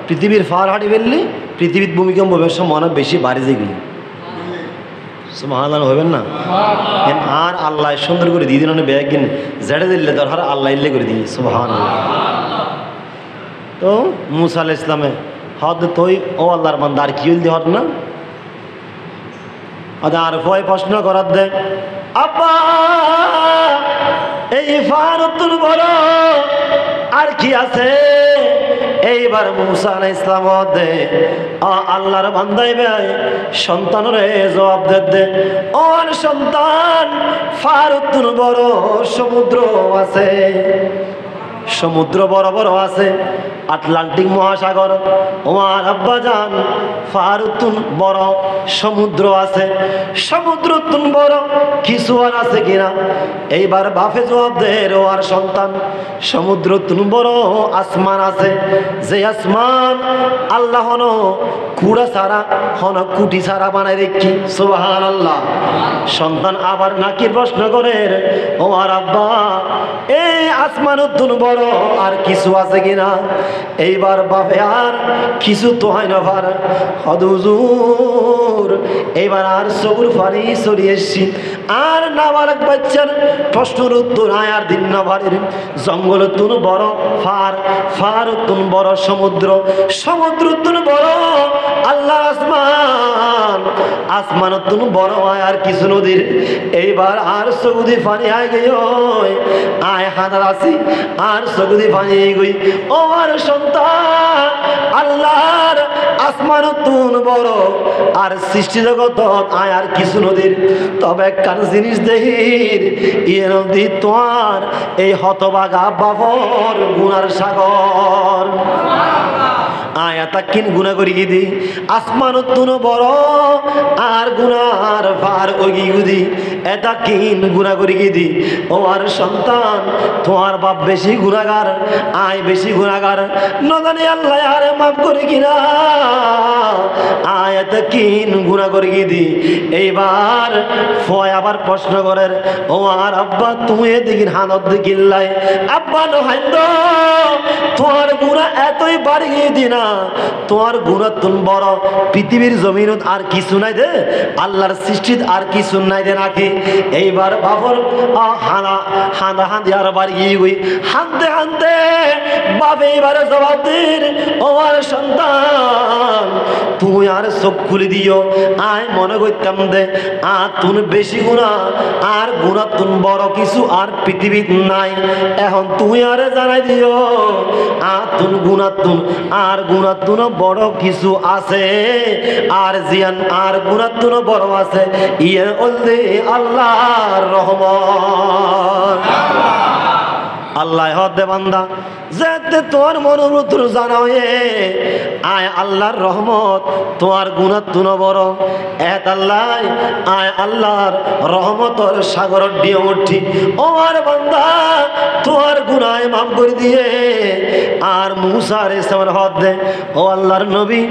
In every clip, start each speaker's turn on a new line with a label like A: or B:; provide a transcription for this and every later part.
A: পৃথিবীর ফার হাঁটি ফেললি পৃথিবীর ভূমিকম্প সময় অনেক বেশি বাড়ি যেগুলি সুবহানাল্লাহ হবেন না আর আল্লাহ সুন্দর করে দিয়ে দিন ব্যাগ কিনে জেড়ে দিলে দরকার আল্লাহ ইল্লে করে দিই সুবহানাল্লাহ। তো মুসা আলাইহিস সালামে হদ তুই ও আল্লাহর বান্দা আর কি হইল হত না আর ভয় প্রশ্ন করার দে আব্বা এই ফারতুল বড় আর কি আছে। এইবার মুসা আলাইহিস সালাম দে আল্লাহর বান্দাই ভাই সন্তানরে জবাব দে ওর সন্তান ফারতুল বড় সমুদ্র আছে, সমুদ্র বড় বড় আছে, আটলান্টিক মহাসাগর। ওমার আব্বা জান ফারতুন বড় সমুদ্র আছে, সমুদ্র তুন বড় কিছু আর আছে কিনা। এইবার বাপে জবাব দে ও আর সন্তান সমুদ্র তুন বড় আসমান আছে, যে আসমান আল্লাহ হন কুড়া ছাড়া হন কুটি ছাড়া বানাই দেখি সুবহানাল্লাহ। সন্তান আবার নাকি প্রশ্ন করে ও আর আব্বা এই আসমান তুন বড় আর কিছু আছে কিনা। এইবার বাপে আর কিছু তো হয় না ভার হুজুর এইবার আর সবুর ফারি চলে এসছি আর নাবালক বাচ্চার প্রশ্নের উত্তর আয় আর দিন না ভারের জঙ্গল তুন বড় ফার, ফার তুন বড় সমুদ্র, সমুদ্র তুন বড় আল্লাহ আসমান, আসমান তুন বড় আয় আর কিছু নদীর। এইবার আর সৌদি ফানি আয় গই আয় হাজার আসি আর সৌদি ফানি গই ও আর সন্তান আল্লাহর আসমান তুন বড় আর সৃষ্টি জগত আয় আর কিছু নদীর। তবে কার জিনিস দেহির ইয়ে নদী তোমার এই হতবাগা বাবর গুনার সাগর। আয়াতা কিন গুণা করি দি আসমান তুন বড় আর গুনার ভার ওগি গুদি এটা কিন গুণা করি দি ও আর সন্তান তোমার বাপ বেশি গুণাগার আয় বেশি গুণাগার ন জানি আল্লাহ আরে মাফ করি কিনা। আয়াতা কিন গুণা করি দি এইবার ফয় আবার প্রশ্ন করেন ও আর আব্বা তুমি এদিকে হানত দিকিল্লাই আব্বা নহাইন্দ তোমার গুণা এতই বাড়িয়ে দি না, তোমার গুণা তুন বড় পৃথিবীর জমিনত আর কিছু নাই দে আল্লাহর সৃষ্টিত আর কিছু নাই দে নাকি। এইবার বাবর হানা হাঁদা হাঁদি আর বাড়িয়ে গই হানতে হানতে বাপ এইবারে জবাব দিন ও আর সন্তান তুই আর চোখ খুলে দিও আয় মনে করতাম দে আর তুন বেশি গুণা আর গুণা তুন বড় কিছু আর পৃথিবীত নাই। এখন তুই আরে জানাই দিও আর তুন গুণা তুন আর গুণা তুন বড় কিছু আছে আর জিয়ান আর গুণা তুন বড় আছে ইয়ে ওলে আল্লাহর রহমত। আল্লাহ হদে বান্দা যেতে তোর মনোরুত জানাও আয় আল্লাহর রহমত তোমার গুণা তুন বড় এত আল্লাহ আয় আল্লাহর রহমতর সাগর দিয়ে উঠি ও আর বান্দা তোমার গুনায় মাফ করে দিয়ে আর মুসা আলাইহিস সালামের হদ দে ও আল্লাহর নবী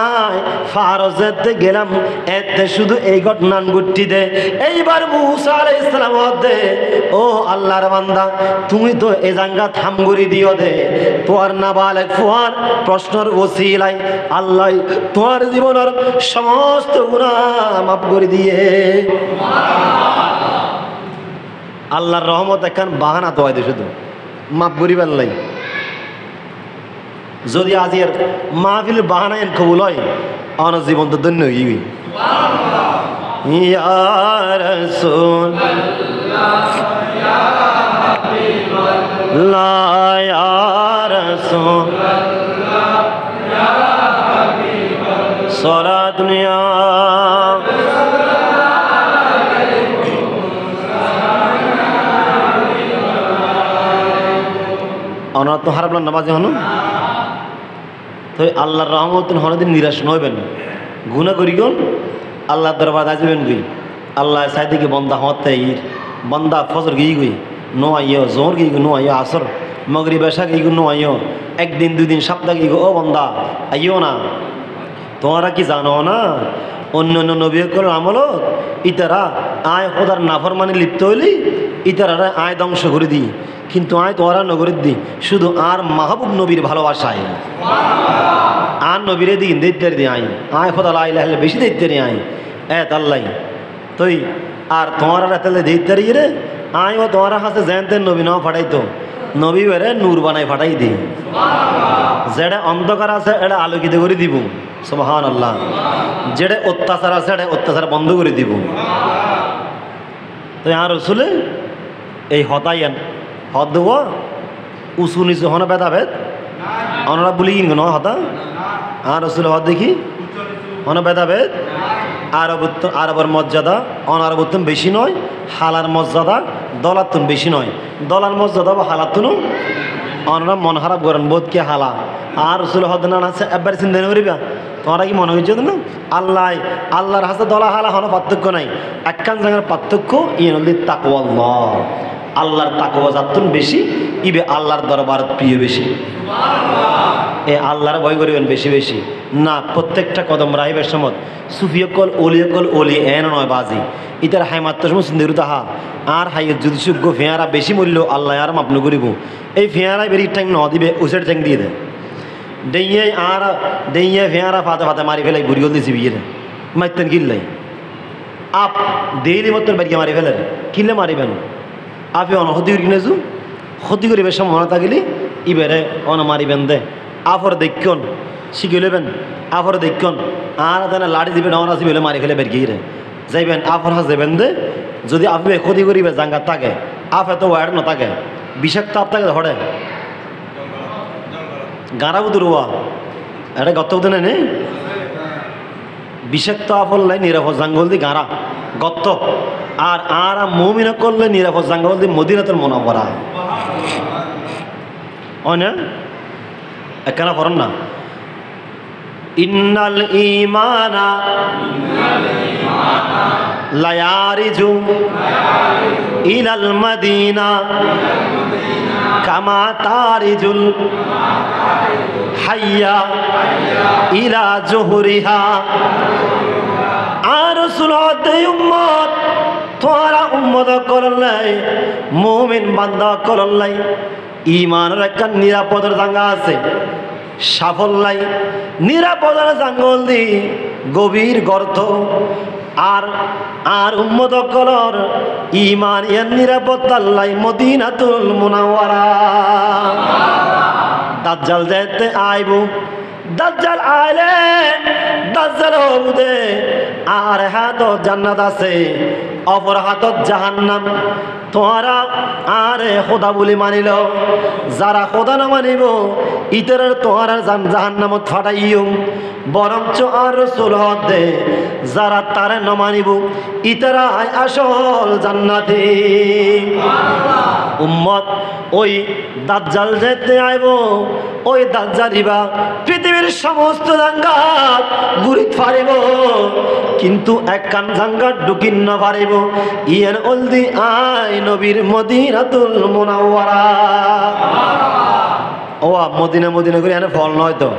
A: আয় ফারজেতে গেলাম এতে শুধু এই ঘটনান গুটি দে। এইবার মুসা আলাইহিস সালাম হদ দে ও আল্লাহর বান্দা তুমি তো এ জাঙ্গা থামগুড়ি দিও দে তোমার নাবালেক ফুয়ার প্রশ্নের ওসিলায় আল্লাহ তোমার জীবনের সমস্ত গুনাহ মাফ করে দিয়ে। আল্লাহর রহমত এখন বাহানা তো হয় শুধু মাফ করি পারলাই যদি আজের মাহফিল বাহানা এন কবুল হয় আমার জীবন তো ধন্য হইবি। ইয়া রাসূলুল্লাহ ইয়া হাবিবাল্লাহ ইয়া রাসূলুল্লাহ ইয়া হাবিবাল্লাহ সালাত দুনিয়া অনাথ তো হারাবলাম নামাজে হন তো আল্লাহর রহমত হনদিন নিরাশ নইবেন গুণা করি গুন আল্লাহ দরবার আসবেন গুই আল্লাহ সাইদি কি বন্দা হতে বন্দা ফজর গিয়ে গুই নো আইয় জোর গিয়ে নো আইয় আসর মগরি বেশা গিয়ে নো আইয় একদিন দুদিন সপ্তাহ গিয়ে ও বন্দা আইও না। তোমরা কি জানো না অন্য অন্য নবীর আমলত ইতারা আয় খোদার নাফরমানি লিপ্ত হইলি ইতারা আয় ধ্বংস করে দিই কিন্তু আয় তোরা নগরীর দিই শুধু আর মাহবুব নবীর ভালোবাসায়। আর নবীরে দিন দিতে দিয়ে আয় খোদা লাইলে বেশি দিতে রে তাল্লাই তুই আর তোমার এতলে দিতে রে আয় ও তোমার কাছে জানতেন নবী নাও ফাটাইতো নবী বেড়ে নূর বানাই ফাটাই দি যেটা অন্ধকার আছে এটা আলোকিত করে দিব সুবহানাল্লাহ যেটা অত্যাচার আছে এটা অত্যাচার বন্ধ করে দিব তো আর রসুলে এই হতাইয়েন হত দেব উঁচু নিচু হন ভেদাভেদ অনরা বলি ন হতা আর রসুল হত দেখি হন ভেদাভেদ আরবের মর্যাদা অনারবত্তম বেশি নয় হালার মর্যাদা দলাত্তন বেশি নয় দলার মর্যাদা বা হালাত্তনও অনরা মন খারাপ করেন বোধকে হালা আর রসুল হদ না আছে একবার চিন্তা করিবা তোমরা কি মনে হয়েছে না আল্লাহর হাতে দলা হালা হন পার্থক্য নাই একখান জায়গার পার্থক্য ইয়ে তাকওয়াল্লাহ আল্লাহর তাকওয়া যাতুন বেশি ইবে আল্লাহর দরবার প্রিয় বেশি এ আল্লাহর ভয় করিবেন বেশি বেশি না প্রত্যেকটা কদম রাহিবের সময় সুফিয়কল অলি এন নয় বাজি ইতার হাই মাত্র সময় চিন্তা করি তাহা আর হাই যদি সুজ্ঞ ফেয়ারা বেশি মূল্য আল্লাহ আর মাপন করিব এই ফেয়ারাই বেরিয়ে ট্যাং ন দিবে উচের ট্যাং দিয়ে দেয় ডেইয়ে ফেয়ারা ফাতে ফাতে মারি ফেলাই বুড়ি গল দিয়েছি বিয়ে মারতেন কিনলাই আপ ডেইলি মতন বাড়িকে মারি ফেলেন কিনলে মারিবেন আপনি ক্ষতি করি কিনেছু ক্ষতি করিবে সব মনে থাকিলি ইবেরে মারিবেন দে আফর দেখুন শিখে লেবেন আফর দেখুন আর তাহলে লাড়ি দিবেন অনাসি বলে মারি ফেলে বের গিয়ে যাইবেন আফর হাস দেবেন দে যদি আপনি ক্ষতি করিবে জাঙ্গার থাকে আপ এত ওয়ার্ড ন থাকে বিষাক্ত আপ থাকে হরে গাঁড়াবো দুর্বা এটা গত দিনে নেই বিষাক্ত আফল লাই নিরাপদ জাঙ্গল দি গাঁড়া গত্ত আর মৌমিনা করলে নিরাপদ জাঙ্গল দি মদিনাতুল মুনাওয়ারা হয় না একখানা পড়েন না ইন্নাল ঈমানা লায়ারিজু ইলাল মাদিনা কামা তারিজুল হাইয়া ইলা জুহরিহা আর রাসূলুল্লাহ উম্মত তোরা উম্মত করলাই মুমিন বান্দা করলাই ঈমানের একটা নিরাপদের জায়গা আছে সাফল্যাই নিরাপদের জাঙ্গল দি গভীর গর্ত আর উম্মত কলর ঈমান এর নিরাপত্তাল্লাই মদিনাতুল মুনাওয়ারা দাজ্জাল যেতে আইব দাজ্জাল আইলে দাজ্জাল হবুদে আর হাত জান্নাত আছে অপর হাতত জাহান্নাম তোরা আরে খোদা বলে মানিল যারা খোদা না মানিব ইতরের তোহার জাহান্নামত ফাটাইও বরঞ্চ আর রাসূল হদে যারা তারে না মানিব ইতরা আসল জান্নাতে উম্মত ওই দাজ্জাল যেতে আইব ওই দাজ্জালিবা পৃথিবীর সমস্ত জাঙ্গাত গুরিত ফারিব কিন্তু একখান জাঙ্গাত ঢুকিন না পারিব ইয়ের অলদি আই নবীর মদিনাতুল মুনাওয়ারা ও মদিনা মদিনা করে এনে ফল নয় তো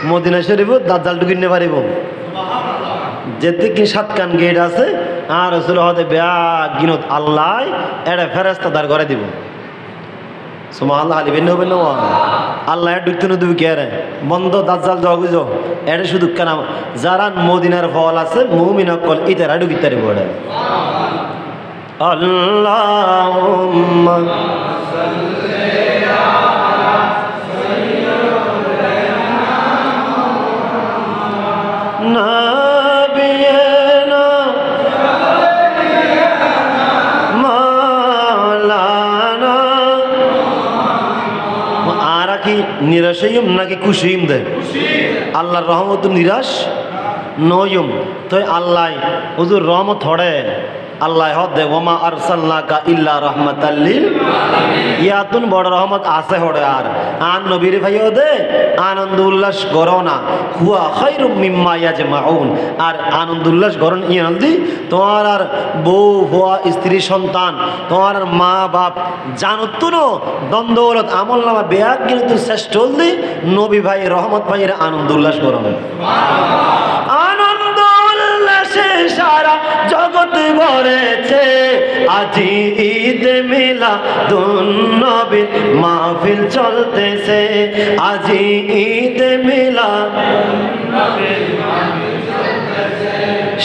A: মদিনা শরীফ দাজ্জাল ঢুকিন না পারিব যেতে কি সাতখান গেট আছে আর রাসূল হতে ব্যাগ গিনত আল্লাহ এটা ফেরেশতা দাঁড় করে দিব সুবহানাল্লাহ আলিবেন হবে না আল্লাহ ঢুকতে না দেবে কে রে বন্ধ দাজ্জাল জগুজ এটা শুধু কেন যারা মদিনার ফল আছে মুমিন কল ইতারা ঢুকিতে পারে বড় আল্লাহুম্মা সাল্লি আলা সাইয়্যিদিনা নাবিয়িনা মাওলানা আর কি নিরাশ হইম নাকি খুশি হইম দে আল্লাহর রহমত নিরাশ নয়ম তো আল্লাহ হুজুর রহমত হড়ে আল্লাহ হদে ওমা আরসালনাকা ইল্লা রাহমাতাল লিল আলামিন ইয়াতুন বড় রহমত আছে হড়ে আর নবীর ভাইও দে আনন্দ উল্লাস করো না হুয়া খায়রুম মিম্মা ইয়াজমাউন আর আনন্দ উল্লাস করন ইয়ানদি তোমার আর বউ হওয়া স্ত্রী সন্তান তোমার মা বাপ জানত না দ্বন্দ্বলত আমল নামা বেয়াগ কিন্তু শ্রেষ্ঠ হলদি নবী ভাই রহমত ভাইয়ের আনন্দ উল্লাস করো সুবহানাল্লাহ আনন্দ উল্লাসে সারা জগৎ ভরেছে আজি ঈদ মিলাদুন নবীর মাহফিল চলতেছে আজি ঈদ মিলাদ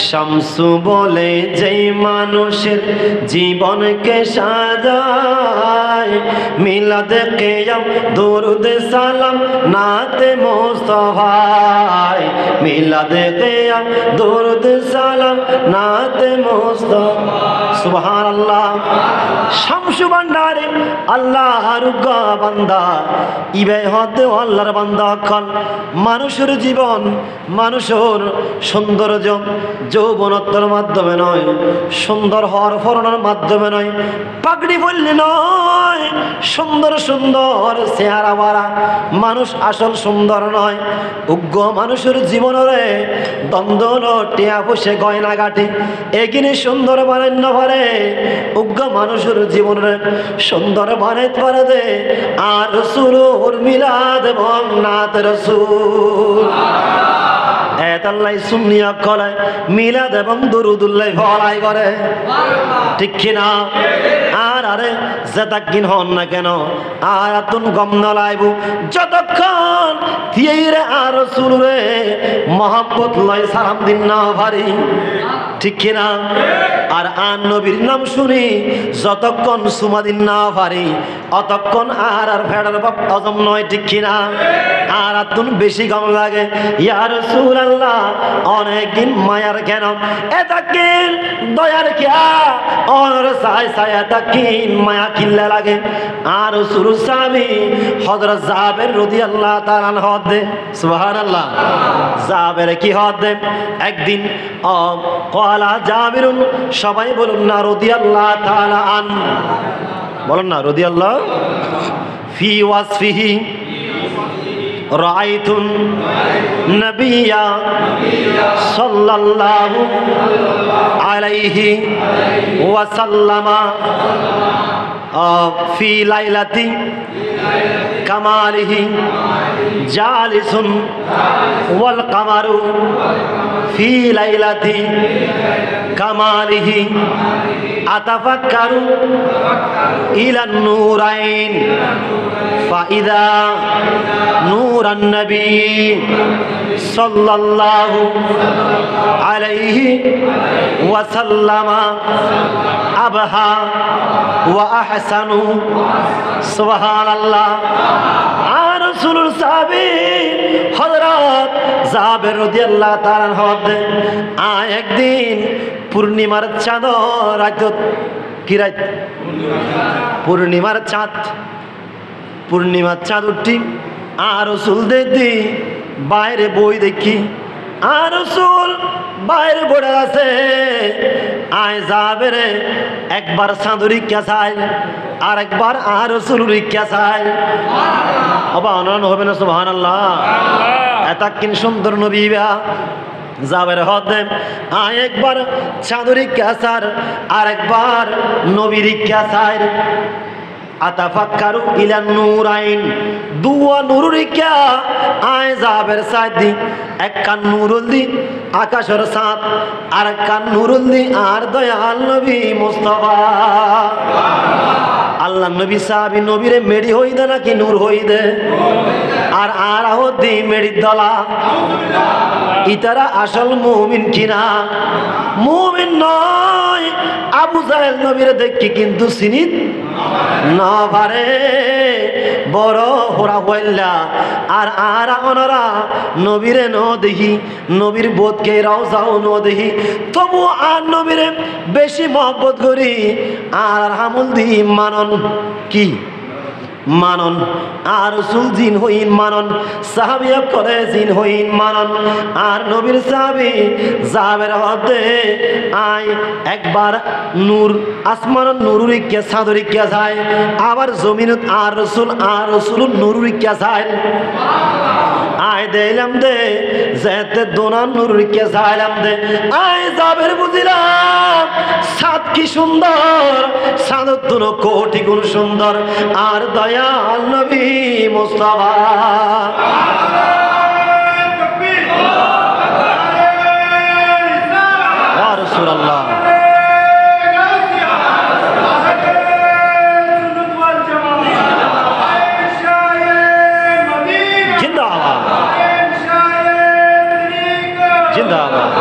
A: শামসু বলে যেই মানুষের জীবনকে সাজায়, মিলাদে কিয়াম দরুদ সালাম নাতে মুস্তাফায়, মিলাদে কিয়াম দরুদ সালাম নাতে মুস্তাফা। সুবহানাল্লাহ। শামসু ভান্ডারে আল্লাহর বান্দা, ইবে হতে আল্লাহর বান্দা হল মানুষের জীবন, মানুষের সৌন্দর্য যৌবনত্বের মাধ্যমে নয়, সুন্দর হওয়ার ফরনের মাধ্যমে নয়, পাগড়ি বললে নয়, সুন্দর সুন্দর চেহারা বাড়া মানুষ আসল সুন্দর নয়। উগ্র মানুষের জীবনে দ্বন্দ্ব টিয়া বসে গয়না গাঠি এগিনে সুন্দর বানাইন পারে, উগ্র মানুষের জীবনে সুন্দর বানাইতে পারে দে আর রসুল মিলাদ এবং নাত রসুল এতাল্লাই সুন্নিয়া কলে মিলাদ এবং দুরুদুল্লাহ ফলাই করে, ঠিক কিনা? আর আরে যেতাকিন হন না কেন আর আতুন গম নলাইব যতক্ষণ থিয়েরে আর রসুলরে মহব্বত লয় সালাম দিন না পারি, ঠিক কিনা? আর আন নবীর নাম শুনি যতক্ষণ সুমা দিন না পারি অতক্ষণ আর আর ফেডার বাপ হজম নয়, ঠিক কিনা? আর আতুন বেশি গম লাগে ইয়া রাসূলুল্লাহ অনেকদিন মায়ার কেন এতাকিন দয়ার কিয়া অনর সাই সাই এতাকিন মায়া কিল্লা লাগে। আর রাসূল সাহাবী হযরত জাবের রাদিয়াল্লাহু তাআলা আনহু দে সুবহানাল্লাহ। জাবের কি হদে একদিন ক্বালা জাবিরুন, সবাই বলুন না রাদিয়াল্লাহু তাআলা আন, বলুন না রাদিয়াল্লাহু ফি ওয়াসফিহি রাআইতুন নবিয়্যা সাল্লাল্লাহু আলাইহি ওয়াসাল্লামা ফি লাইলাতি কামালিহি জালিসুন ওয়াল কামারু ফি লাইলাতি কামালিহি আতাফাক্কারু ইলান নূরাইন ফাইদা নূরান নবী সাল্লাল্লাহু আলাইহি ওয়াসাল্লামা আবহা ওয়া আহসানু। সুবহানাল্লাহ। আর রাসূলুর সাহাবী হযরত জাবের রাদিয়াল্লাহু তাআলা হদে একদিন পূর্ণিমার চাঁদ রাত, কি রাত? পূর্ণিমার চাঁদ, পূর্ণিমার চাঁদ উঠি আর রাসূল দেখি বাইরে বই দেখি আর রাসূল বাইরে বড় আছে আয় জাবের একবার চাঁদুরি কেসাই আর একবার আর রাসূল রিক্কা চাই, আবার অনন হবে না? সুবহানাল্লাহ। এতাকিন সুন্দর নবী জাবের হদে আয় একবার চাঁদুরি কেসার আর একবার নবী রিক্কা চাই। আতাফাক্কারু ইলান নূরাইন, দুয়া নূরুরিকা আয় জাবের সাদি, এক কান নূরুল্লি আকাশের সাত আর এক কান নূরুল্লি আর দয়াল নবী মুস্তাফা। আল্লাহ নবী সাহাবী নবীরে মেডি হই দে নাকি নূর হই দে? আর আর আহদি মেডি দলা, ইতারা আসল মুমিন কিনা? মুমিন নয়। আবু জাহেল নবীরে দেখি কিন্তু চিনিত না পারে, বড় হোরা হইলা আর আর অনরা নবীরে ন দেখি, নবীর বোধকে রাও যাও ন দেখি, তবু আর নবীরে বেশি মহব্বত করি আর হামুল দি মানন, কি মানন? আর রাসূল জিন হইন মানন, সাহাবিয়া করে জিন হইন মানন। আর নবীর সাহাবী জাবের হদে আয় একবার নূর আসমান নূরুরিকে সাদরিকে যায়, আবার জমিনত আর রাসূল নূরুরিকে যায়। আয় দিলাম দে যেতে দোনান নূরুরিকে যাইলাম দে আয় জাবের বুঝিলাম সাত কি সুন্দর, সাদত দুনো কোটি গুণ সুন্দর আর দয়াল নবী মুস্তাফা। ইয়া রাসূলুল্লাহ। জিন্দাবাদ। জিন্দাবাদ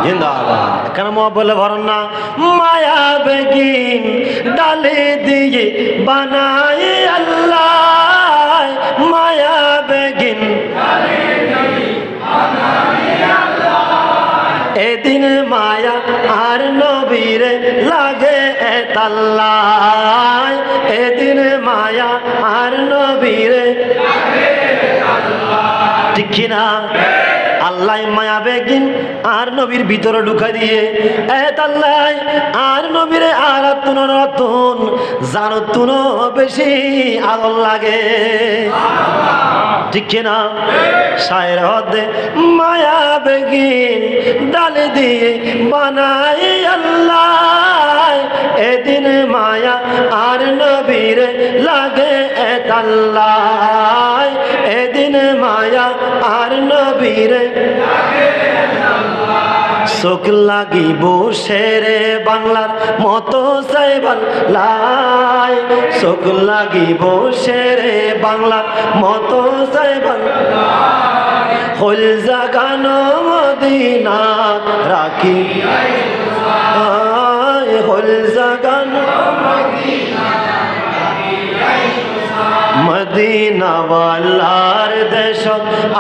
A: জিন্দাবাদ। কেন বলে ভরন না? মায়া বেগিন ডালে দিয়ে বানাই আল্লাহ, মায়া বেগিন এদিন মায়া আর নবীরে লাগে তাল্লাই, এদিন মায়া আর নবীরে ঠিক কিনা? আল্লাহ মায়া বেগিন আর নবীর ভিতরে ঢুকা দিয়ে আল্লাহ আর নবীরে আর নতুন জানো তুন বেশি আদর লাগে ঠিক কিনা? শায়ের হদে মায়া বেগিন ডালে দিয়ে বানাই আল্লাহ, এদিন মায়া আর নবীরে লাগে আল্লাহ, এদিন মায়া আর নবীরে চোখ লাগিব শেরে বাংলার মতো সাইবাল লাই, চোখ লাগিব শেরে বাংলার মতো সাইবাল হল জাগানো মদিনা রাখি, হল জাগানো মদিনাওয়ালার দেশ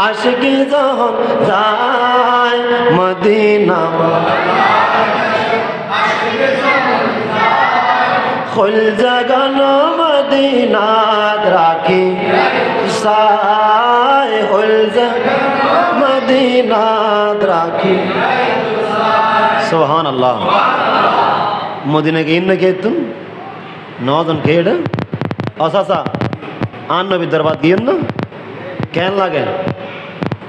A: আশিকি যখন যায়, মদিনা হল জাগানো মদিনাত রাখি সাই, হল জাগানো মদিনাত রাখি। সুবহানাল্লাহ। মদিনা গিয়ে না কে তুম নজন খেয়ে অসাসা আন নবী দরবার গিয়ে না কেন লাগে?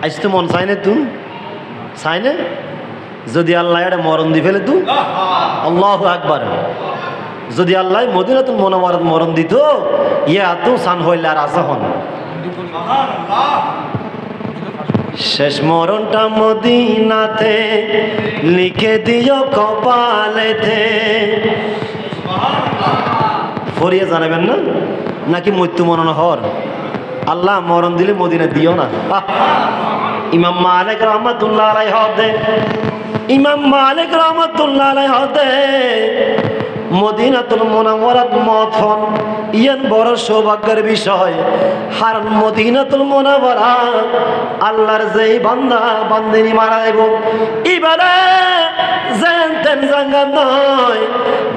A: আজ তো মন চাই না তুম চাই না? যদি আল্লাহ এটা মরণ দি ফেলে তু আল্লাহু আকবার, যদি আল্লাহ মদিনাতুল মুনাওয়ারাত মরণ দিত ইয়া তো সান হইলে আর আসা হন। শেষ মরণটা মদিনাতে লিখে দিও কপালেতে। ফরিয়া জানাবেন না নাকি মৃত্যু মরণ হর? আল্লাহ মরণ দিলে মদিনা দিও না। ইমাম মালিক রহমাতুল্লাহ আলাইহি হদে, ইমাম মালিক রহমাতুল্লাহ আলাইহি হদে মদিনাতুল মুনাওয়ারাত মত হন ইয়ান বড় সৌভাগ্যের বিষয়। হারান মদিনাতুল মুনাওয়ারাত আল্লাহর যেই বান্দা বান্দিনী মারা যাইব ইবারে যেন তেন জাঙ্গাত নয়,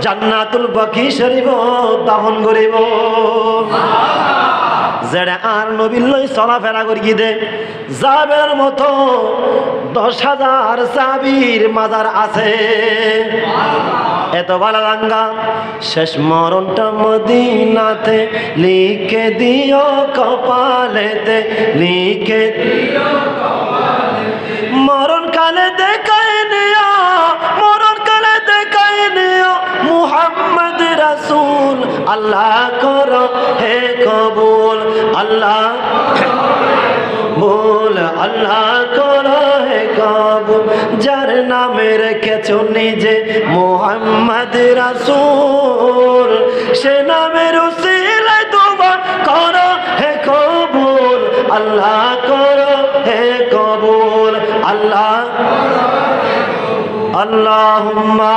A: জান্নাতুল বাকি শরীফ দাফন করিব। যেটা আর নবীর লই চলাফেরা করি দে যাবের মতো 10,000 সাহাবীর মাজার আছে। এত ভালো লাঙ্গা শেষ মরণটা মদিনাতে লিখে দিও কপালেতে, লিখে দিও কপালেতে। মরণ কালে দেখায় নিও, মরণ কালে দেখায় নিও মুহাম্মদ রাসূল। আল্লাহ করো হে কবুল, আল্লাহ বল আল্লাহ করো হে কবুল। যার নামে রেখেছো নিজে মুহাম্মদ রাসূল, সে নামের উসিলায় তোমার করো হে কবুল। আল্লাহ করো হে কবুল, আল্লাহ আল্লাহুম্মা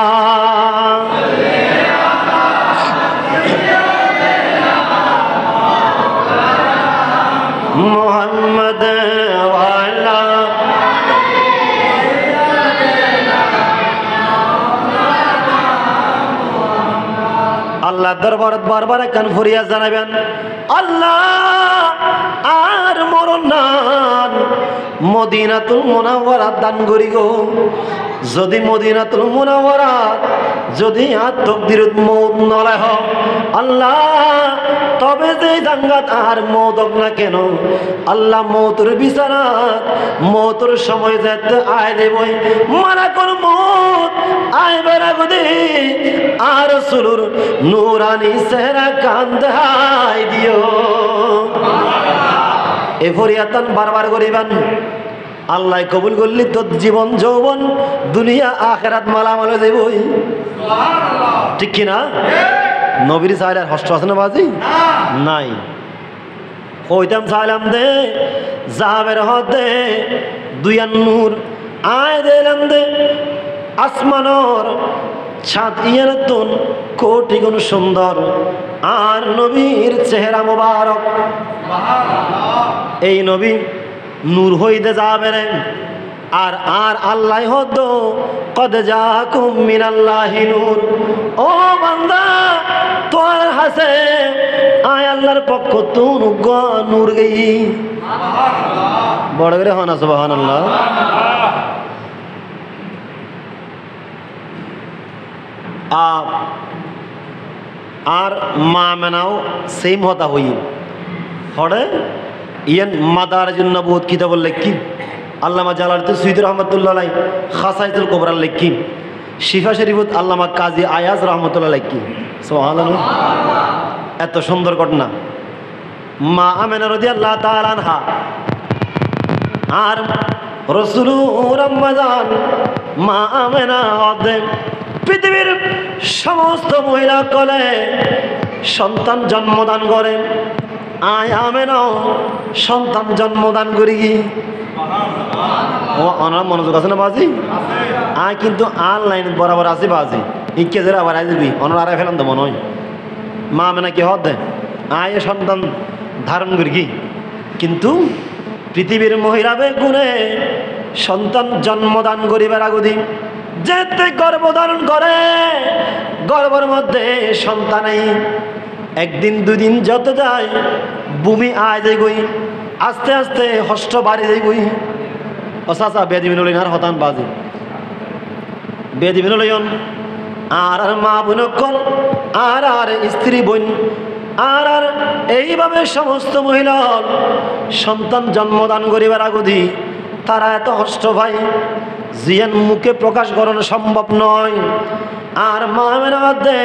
A: মুহাম্মদ ওয়ালা আল্লাহ দরবারত বারবার কান ফুরিয়া জানাবেন আল্লাহ আর মরণ নান মদিনাতুল মুনাওয়ারাত দান করি গো। যদি মদিনাতুল মুনাওয়ারাত যদি আর তকদিরত মউত নলে হ আল্লাহ, তবে যে জাঙ্গাত আর মউত হোক না কেন আল্লাহ মউতের বিছানাত মউতের সময় যেতে আয় দেবই মানা কোন মউত আয় বেড়া গদি আর রাসূলুর নূরানি চেহারা কান্দাই দিও। এ ফরিয়াতান বারবার করিবান আল্লাহ কবুল করলি তোর জীবন যৌবন দুনিয়া আখেরাত মালামাল দেবই। ঠিক কিনা? নবীর চাইলে আর হস্ত আছে না বাজি নাই। কইতাম চাইলাম দে জাহাবের হদে দুইয়ান নূর আয় দিলাম দে আসমানর ছাদ ইয়ার তুন কোটি গুণ সুন্দর আর নবীর চেহারা মোবারক এই নবী নূর হইতে যাবে রে আর আর আল্লাহ হদ কদ জাকুম মিনাল্লাহি নূর ও বান্দা তোর হাসে আয় আল্লাহর পক্ষ তুন নূর গই বড় করে হন সুবহানাল্লাহ আর মা মেনাও সেম হতা হই হরে ইয়ান মাদারিজুন নবুয়ত কিতাবুল লিখি আল্লামা জালালউদ্দিন সুয়ুতী রহমাতুল্লাহ আলাইহি খাসাইসুল কুবরা লিখি শিফা শরীফত আল্লামা কাজী আয়াজ রহমাতুল্লাহ লিখি সুবহানাল্লাহ এত সুন্দর ঘটনা মা আমেনা রাদিয়াল্লাহু তাআলা আনহা আর রাসূলুর আম্মাজান মা আমেনা হদে পৃথিবীর সমস্ত মহিলা কলে সন্তান জন্মদান করে আয় আমেনাও সন্তান জন্মদান করি ও অনার মনোযোগ আছে না বাজি আয় কিন্তু অনলাইন বরাবর আছে বাজি ইকে যারা আবার আসবি অনার আরে ফেলান তো মনে হয় মা আমেনা কি হদ আয় সন্তান ধারণ করি কিন্তু পৃথিবীর মহিলা গুণে সন্তান জন্মদান করিবার আগুদি যেতে গর্ভধারণ করে গর্ভের মধ্যে সন্তানেই একদিন দুদিন যত যায় ভূমি আয় যাই গই আস্তে আস্তে হষ্ট বাড়ি যাই গই ও চাচা বেদি বিনলিন আর হতান বাজি বেদি বিনলয়ন আর আর মা বোনকল আর আর স্ত্রী বোন আর আর এইভাবে সমস্ত মহিলা সন্তান জন্মদান করিবার আগুদি তারা এত হষ্ট ভাই জিয়ান মুখে প্রকাশ করানো সম্ভব নয় আর মামের মধ্যে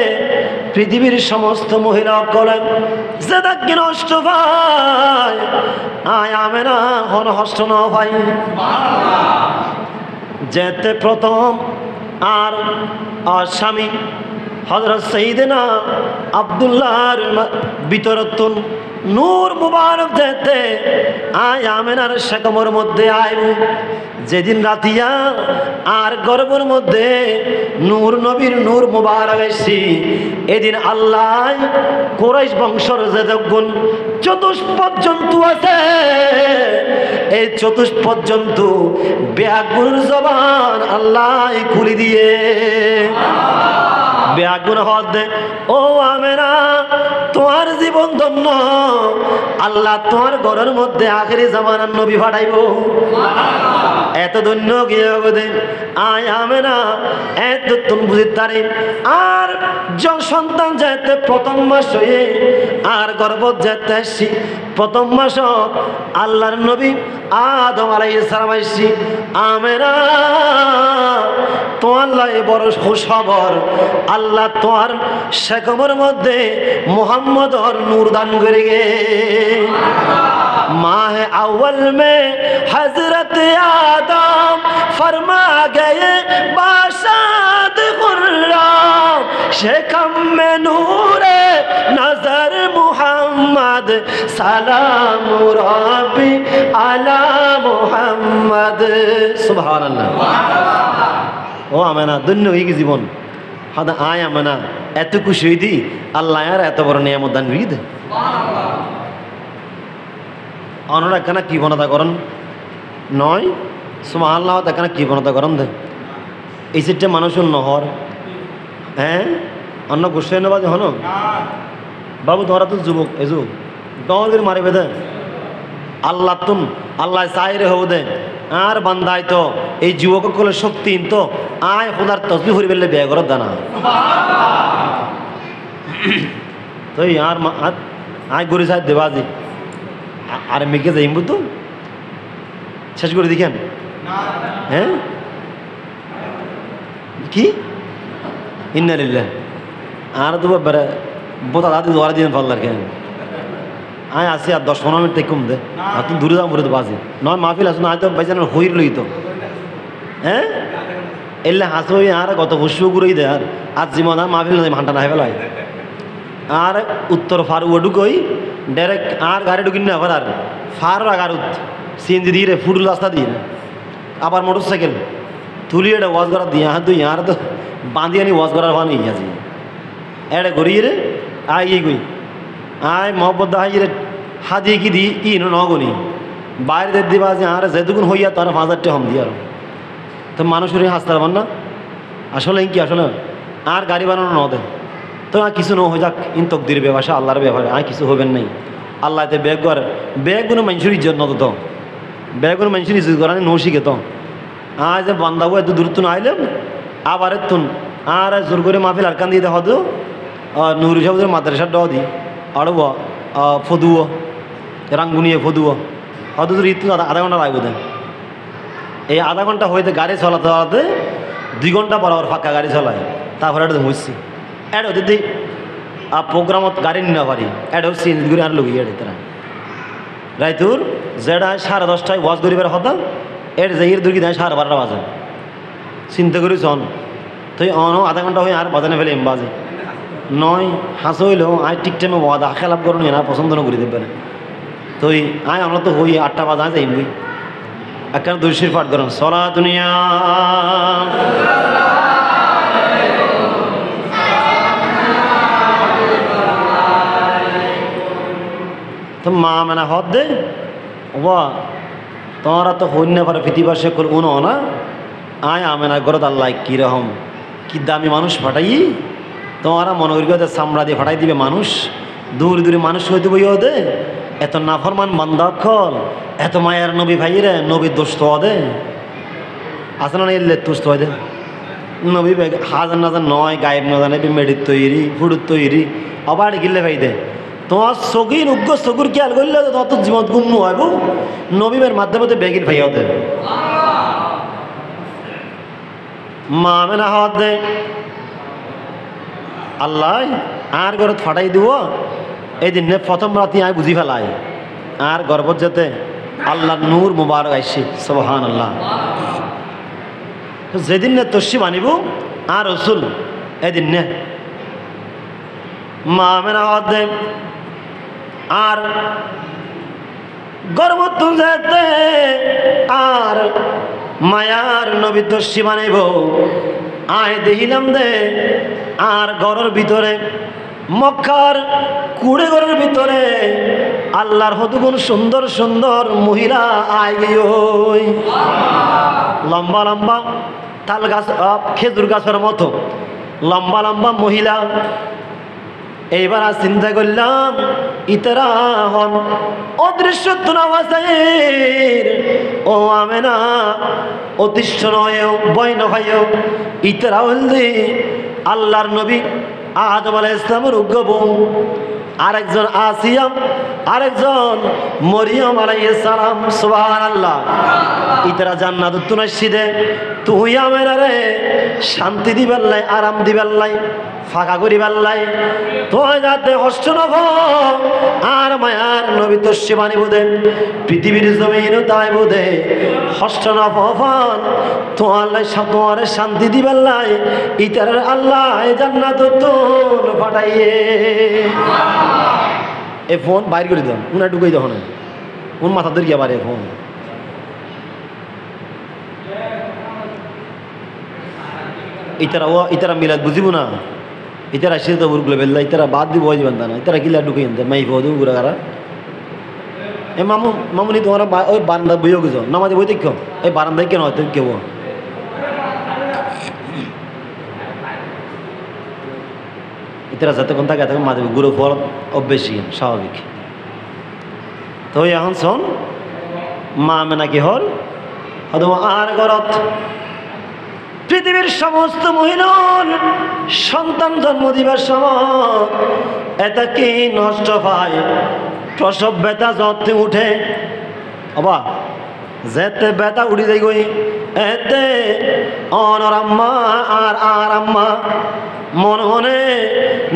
A: পৃথিবীর সমস্ত মহিলা বলেন যে দেখি নষ্ট ভাই আয় আমেনা হন হষ্ট ন ভাই যেতে প্রথম আর স্বামী হযরত সাইয়েদনা আব্দুল্লাহর বিতরতুন নূর মুবারক যেতে আয় আমেনার শেকমর মধ্যে আইব যেদিন রাতিয়া আর গর্ভের মধ্যে নূর নবীর নূর মুবারক এসি এদিন আল্লাহ কুরাইশ বংশর যে যজ্ঞন চতুষ্পদ জন্তু আছে এই চতুষ্পদ জন্তু ব্যাগুর জবান আল্লাহ খুলি দিয়ে ব্যাগুন হদ ও আমেনা তোমার জীবন ধন্য আল্লাহ তোমার ঘরের মধ্যে আখেরি জামানার নবী পাঠাইব এত ধন্য গিয়ে আয় আমেনা এত তুমি বুঝি তারে আর সন্তান যেতে প্রথম মাস হয়ে আর গর্ভ যেতে আসছি প্রথম মাস আল্লাহর নবী আদম আলাইহিস সালাম আসছি আমেনা তোমার লাই বড় খুশখবর আল্লাহ তোমার শেকমের মধ্যে मोहम्मद और नूरदान करेंगे माह अव्वल में हजरत आदम फरमा गए बाशाद खुर्राम शेखम में नूरे नजर मुहम्मद सलाम रब्बी अला मुहम्मद सुभान अल्लाह ओ आमेना दुन्या ही की जीवन हादा आया मना এত খুশি হইদি আল্লাহ আর এত বড় নিয়ামত দান করি দে অনরা কেনা কি বনতা করেন নয় সুবহানাল্লাহ কেনা কি বনতা করেন দে এই সিটে মানুষের নহর হ্যাঁ অন্য গুসাই নেবা যে হন বাবু তোরা তো যুবক এজু দলের মারি বেদে আল্লাহ তুম আল্লাহ চাইরে হব দে আর বান্দাই তো এই যুবক কলে শক্তি তো আয় খোদার তসবিহ হরি বেলে বিয়ে করত দানা তো আর আয় গরি সাহেব দেবাজি আর মেঘে যাইব তো শেষ করে দেখেন হ্যাঁ কি ইন্নালিল্লাহ আর তো বোতা দাদি দোয়ারা দিন ভাল লাগে আয় আসি আর 10-15 মিনিট থেকে কম দে আর তুমি দূরে যাও মরে তো বাজে নয় মাহফিল আসো না হয়তো বেচার হইর লই তো হ্যাঁ এলে হাসো আর কত বসু ঘুরেই দে আর আজ জীবন আর মাহফিল ঘন্টা না ফেলাই আর উত্তর ফার ওডুকই ডাইরেক্ট আর গাড়ি ঢুকিন না আবার আর ফার আর সিএনজি দিয়ে রে ফুটুল রাস্তা দিয়ে আবার মোটর সাইকেল তুলি এটা ওয়াজ করার দিয়ে তুই আর তো বাঁধি আনি ওয়াজ করার ভানি আছে এটা গড়িয়ে রে আয় ইয়ে গই আয় মহব্বত হাই রে হাদিয়ে কি দি ই নগনি বাইরে দিবা যে আর যেটুকুন হইয়া তার 5,000 টাকা হম দিয়ে আর তো মানুষের হাসতে পারবেন না আসলে কি আসলে আর গাড়ি বানানো ন দেয় তো আর কিছু ন হয়ে যাক ইন তকদির ব্যবসা আল্লাহর ব্যবহার আর কিছু হবেন নাই আল্লাহ এতে ব্যাগ কর ব্যাগগুলো মানুষের ইজ্জত নত তো ব্যাগগুলো মানুষের ইজ্জত করা ন শিখে তো আজ যে বান্ধাবো এত দূরত্ব না আইলাম আবার এতুন আর জোর করে মাহফিল আরকান দিয়ে দেখা দো নুর সাহেবের মাদ্রাসার ড দি আরব ফদুও রাঙ্গুনিয়ে ফদুও হয়তো তোর ইত আধা ঘন্টা লাগবে দেয় এই আধা ঘন্টা হইতে গাড়ি চলাতে চলাতে 2 ঘন্টা পর আবার ফাঁকা গাড়ি চলায় তারপরে এটা বুঝছি এটা যদি প্রোগ্রামত গাড়ি নিতে পারি এটা চেঞ্জ করে আর লুকিয়ে এটা তারা রাইতুর যেটা 10:30টায় ওয়াজ করিবার হতাম এর যাইয়ের দুর্গি দেয় 12:30 বাজে চিন্তা করি চন তুই আধা ঘন্টা হয়ে আর বাজানে ফেলে এম বাজে নয় হাসো হইলেও আয় ঠিক টাইমে ওয়াদা খেলাপ করুন এরা পছন্দ না করে দেবে না তুই আয় আমরা তো হই 8টা বাজে আয় যাইবি একখানে দুইশির পাঠ করেন সলা দুনিয়া তো মা মানে হদ দে ওবা তোমরা তো হইন না পারে পৃথিবীর সকল উনো না আয় আমেনা গরদ আল্লাহ কীরকম কি দামি মানুষ ফাটাই তোমরা মনে করি ওদের চামড়া দিয়ে ফাটাই দিবে মানুষ দূরে দূরে মানুষ হইতে বই ওদে এত নাফরমান বান্দাক্ষল এত মায়ের নবী ভাইরে নবীর দোষ তো ওদে আসলে না এলে তুষ্ট হয় দে নবী ভাই হাজার নাজার নয় গায়েব না জানে মেডির তৈরি ফুডুর তৈরি আবার গিলে ভাই দে তোমার সগির উগ্র সগুর খেয়াল করলে তত জীবন গুম হইব নবীমের মাধ্যমে তো বেগির ভাই হতে মা মেনা হওয়ার দে আল্লাহ আর ঘরত ফাটাই দিব এই দিন প্রথম রাতি আয় বুঝি ফেলাই আর গর্বত যেতে আল্লাহ নূর মুবারক আইসি সুবহান আল্লাহ যেদিন নে তসি মানিব আর রসুল এদিন নে মা মেনা হওয়ার দে আর গর্বত যেতে আর মায়ার নবী তসি বানাইব আয় দেখিলাম দে আর ঘরের ভিতরে মক্কার কুড়ে ঘরের ভিতরে আল্লাহর হতুগুন সুন্দর সুন্দর মহিলা আয় গই লম্বা লম্বা তাল গাছ খেজুর গাছের মতো লম্বা লম্বা মহিলা এইবার আর চিন্তা করলাম ইতারা হন অদৃশ্য তুনাওয়াজের ও আমেনা অতিষ্ঠ নয়েও বয় নভাইও ইতারা হলদি আল্লাহর নবী আদম আলাইহিস সালামের উগ্র বোন আরেকজন আসিয়া আরেকজন মরিয়ম আলাইহিস সালাম সুবহানাল্লাহ ইতারা জান্নাতুত তুনাইসিদে তুই আমেনা রে শান্তি দিবার লাই আরাম দিবার লাই ফাঁকা করিবার লাই তুই যাতে কষ্ট নব আর মায়ার নবী তস্যি বাণী বোধে পৃথিবীর জমিন তাই বোধে কষ্ট নফন তোমার শান্তি দিবার লাই ইতার আল্লাহ জান্নাতুত পাঠাইয়ে এ ফোন বাইর করে দাও উনা ঢুকাই দাও না উন মাথা ধরে গিয়া বারে ফোন ইতারা মিলাদ বুঝিব না ইতারা সে তো উরগুলো বেল্লা ইতারা বাদ দিব যাবেন না ইতারা কিলা ঢুকে আনতে মাই ফোদ উগুরা কারা এ মামুনি তোমার ওই বারান্দা বইও গেছ নামাজে বই দেখো এই বারান্দায় কেন হয়তো কেউ ইতারা যতক্ষণ থাকে তখন মাঝে গুরু ফল অভ্যেসী স্বাভাবিক তো এখন শোন মা মেনা কি হল আর গরত পৃথিবীর সমস্ত মহিলার সন্তান জন্ম দিবার সময় এটা কি নষ্ট পায় প্রসব ব্যথা যত্নে উঠে অবা যেতে ব্যথা উঠি যাই গই এতে অনর আম্মা আর আম্মা মনে মনে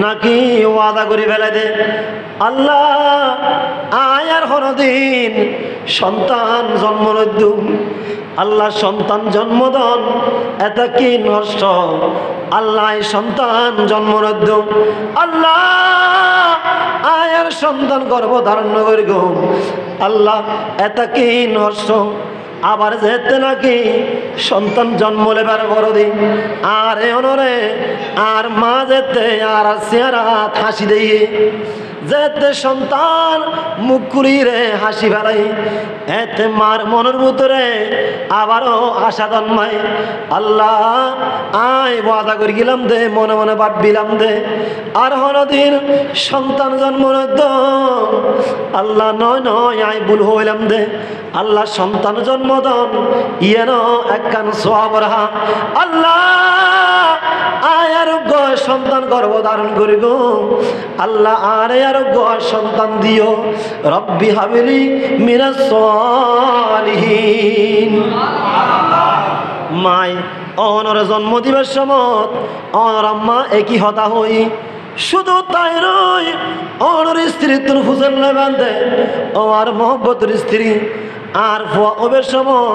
A: নাকি ওয়াদা করে ফেলে দে, আল্লাহ আয়ার হরদিন সন্তান জন্ম নদ্যুম, আল্লাহ সন্তান জন্মদন এত কি নষ্ট, আল্লাহ সন্তান জন্ম নদ্যুম, আল্লাহ আয়ার সন্তান গর্ভ ধারণ করি গো, আল্লাহ এত কি নষ্ট। আবার যেতে নাকি সন্তান জন্ম লেবার বড় দিন আর এ অনরে আর মা যেতে আর চেহারা হাসি দিয়ে যেতে সন্তান মুখ কুড়িয়ে হাসি ফেলাই, এতে মার মনের ভিতরে আবারও আশা জন্মায়, আল্লাহ আয় ওয়াদা করে গেলাম দে, মনে মনে ভাববিলাম দে আর হরদিন সন্তান জন্ম আল্লাহ নয় নয় আয় ভুল হইলাম দে, আল্লাহ সন্তান জন্মদন ইয়েন একখান সোয়াবরহা, আল্লাহ আয় আরোগ্য সন্তান গর্ভ ধারণ করি গো, আল্লাহ আর আরোগ্য সন্তান দিও, রব্বি হাবিলি মিনাস সালিহিন। মাই অনর জন্ম দিবের সময় অনর আম্মা একই হতা হই, শুধু তাই নয় অনর স্ত্রী তোর ফুসল বান্ধে ও আর মোহব্বতের স্ত্রী আর ওবের সময়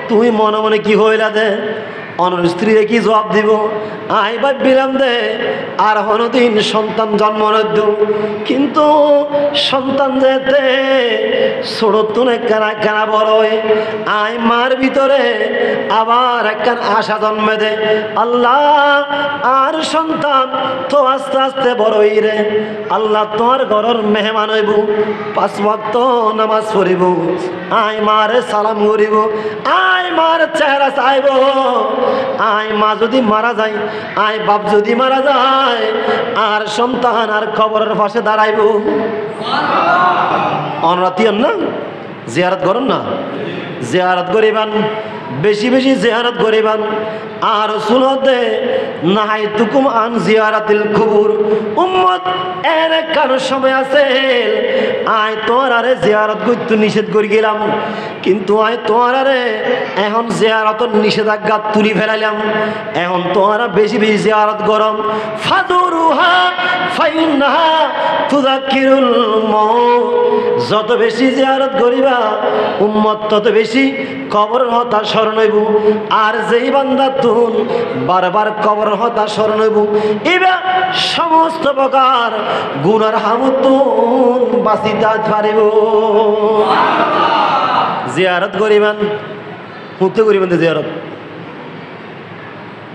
A: তুই মনে মনে কি হইলা দে, অনর স্ত্রী কি জবাব দিব, আই ভাববিলাম দে আর হনদিন সন্তান জন্ম নদ্য, কিন্তু সন্তান যেতে ছোটতুন একখানা একখানা বড় আই মার ভিতরে আবার একখান আশা জন্মে দে, আল্লাহ আর সন্তান তো আস্তে আস্তে বড় রে, আল্লাহ তোমার ঘরের মেহমান হইব, 5 ওয়াক্ত নামাজ পড়িব, আই মারে সালাম করিব, আই মার চেহারা চাইব, আই মা যদি মারা যায়, আই বাপ যদি মারা যায় আর সন্তান আর কবরের পাশে দাঁড়াইব। অনরাতিয়ন না জিয়ারত করেন না, জিয়ারত করিবান, বেশি বেশি জিয়ারত করিবান আর সুনতে নাহাই তুকুম আন জিয়ারাতিল কুবুর, উম্মত এর কারো সময় আছে আয় তোর আরে জিয়ারত করতে নিষেধ করে গেলাম, কিন্তু আয় তোর আরে এখন জিয়ারত নিষেধাজ্ঞা তুলি ফেলাইলাম, এখন তোরা বেশি বেশি জিয়ারত গরম, ফাদুরুহা ফাইন্নাহা তুযাক্কিরুল মাউত, যত বেশি জিয়ারত করিবা উম্মত তত বেশি কবরের হতা স্মরণ হইব, আর যেই বান্দা তুন বারবার কবরের হতা স্মরণ হইব এবার সমস্ত প্রকার গুনার হামুতুন বাঁচিতে পারিব। জিয়ারত করিবেন হুঁতে করিবেন জিয়ারত,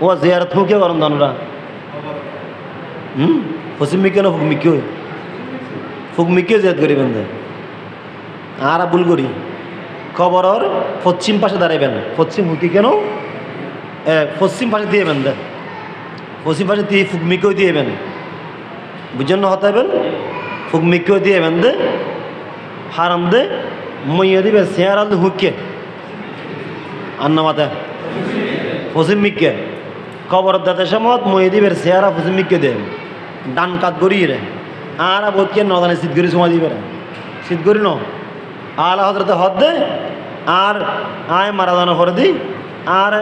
A: ও জিয়ারত হুঁকে করেন দানরা পশ্চিম মিকে না ফুকমিকে, ফুকমিকে জিয়ারত করিবেন আর ভুল করি কবরের পশ্চিম পাশে দাঁড়াইবেন, পশ্চিম হুকি কেন পশ্চিম পাশে দিয়েবেন দেন, পশ্চিম পাশে দিয়ে ফুকমিকেও দিয়েবেন, বুঝছেন না হতাইবেন, ফুকমিকেও দিয়েবেন দে হারাম দে মইয়া দিবে চেয়ার আল হুকে আর না মাথা পশ্চিম মিকে কবর দাতে সময় মইয়া দিবের চেয়ারা পশ্চিম মিকে দেন, ডান কাত গড়িয়ে রে আর বোধকে নদানে শীত গড়ি সময় দিবে শীত গড়ি ন আলা হজরতে হদ দে আর আয় মারা জানো করে দিই আর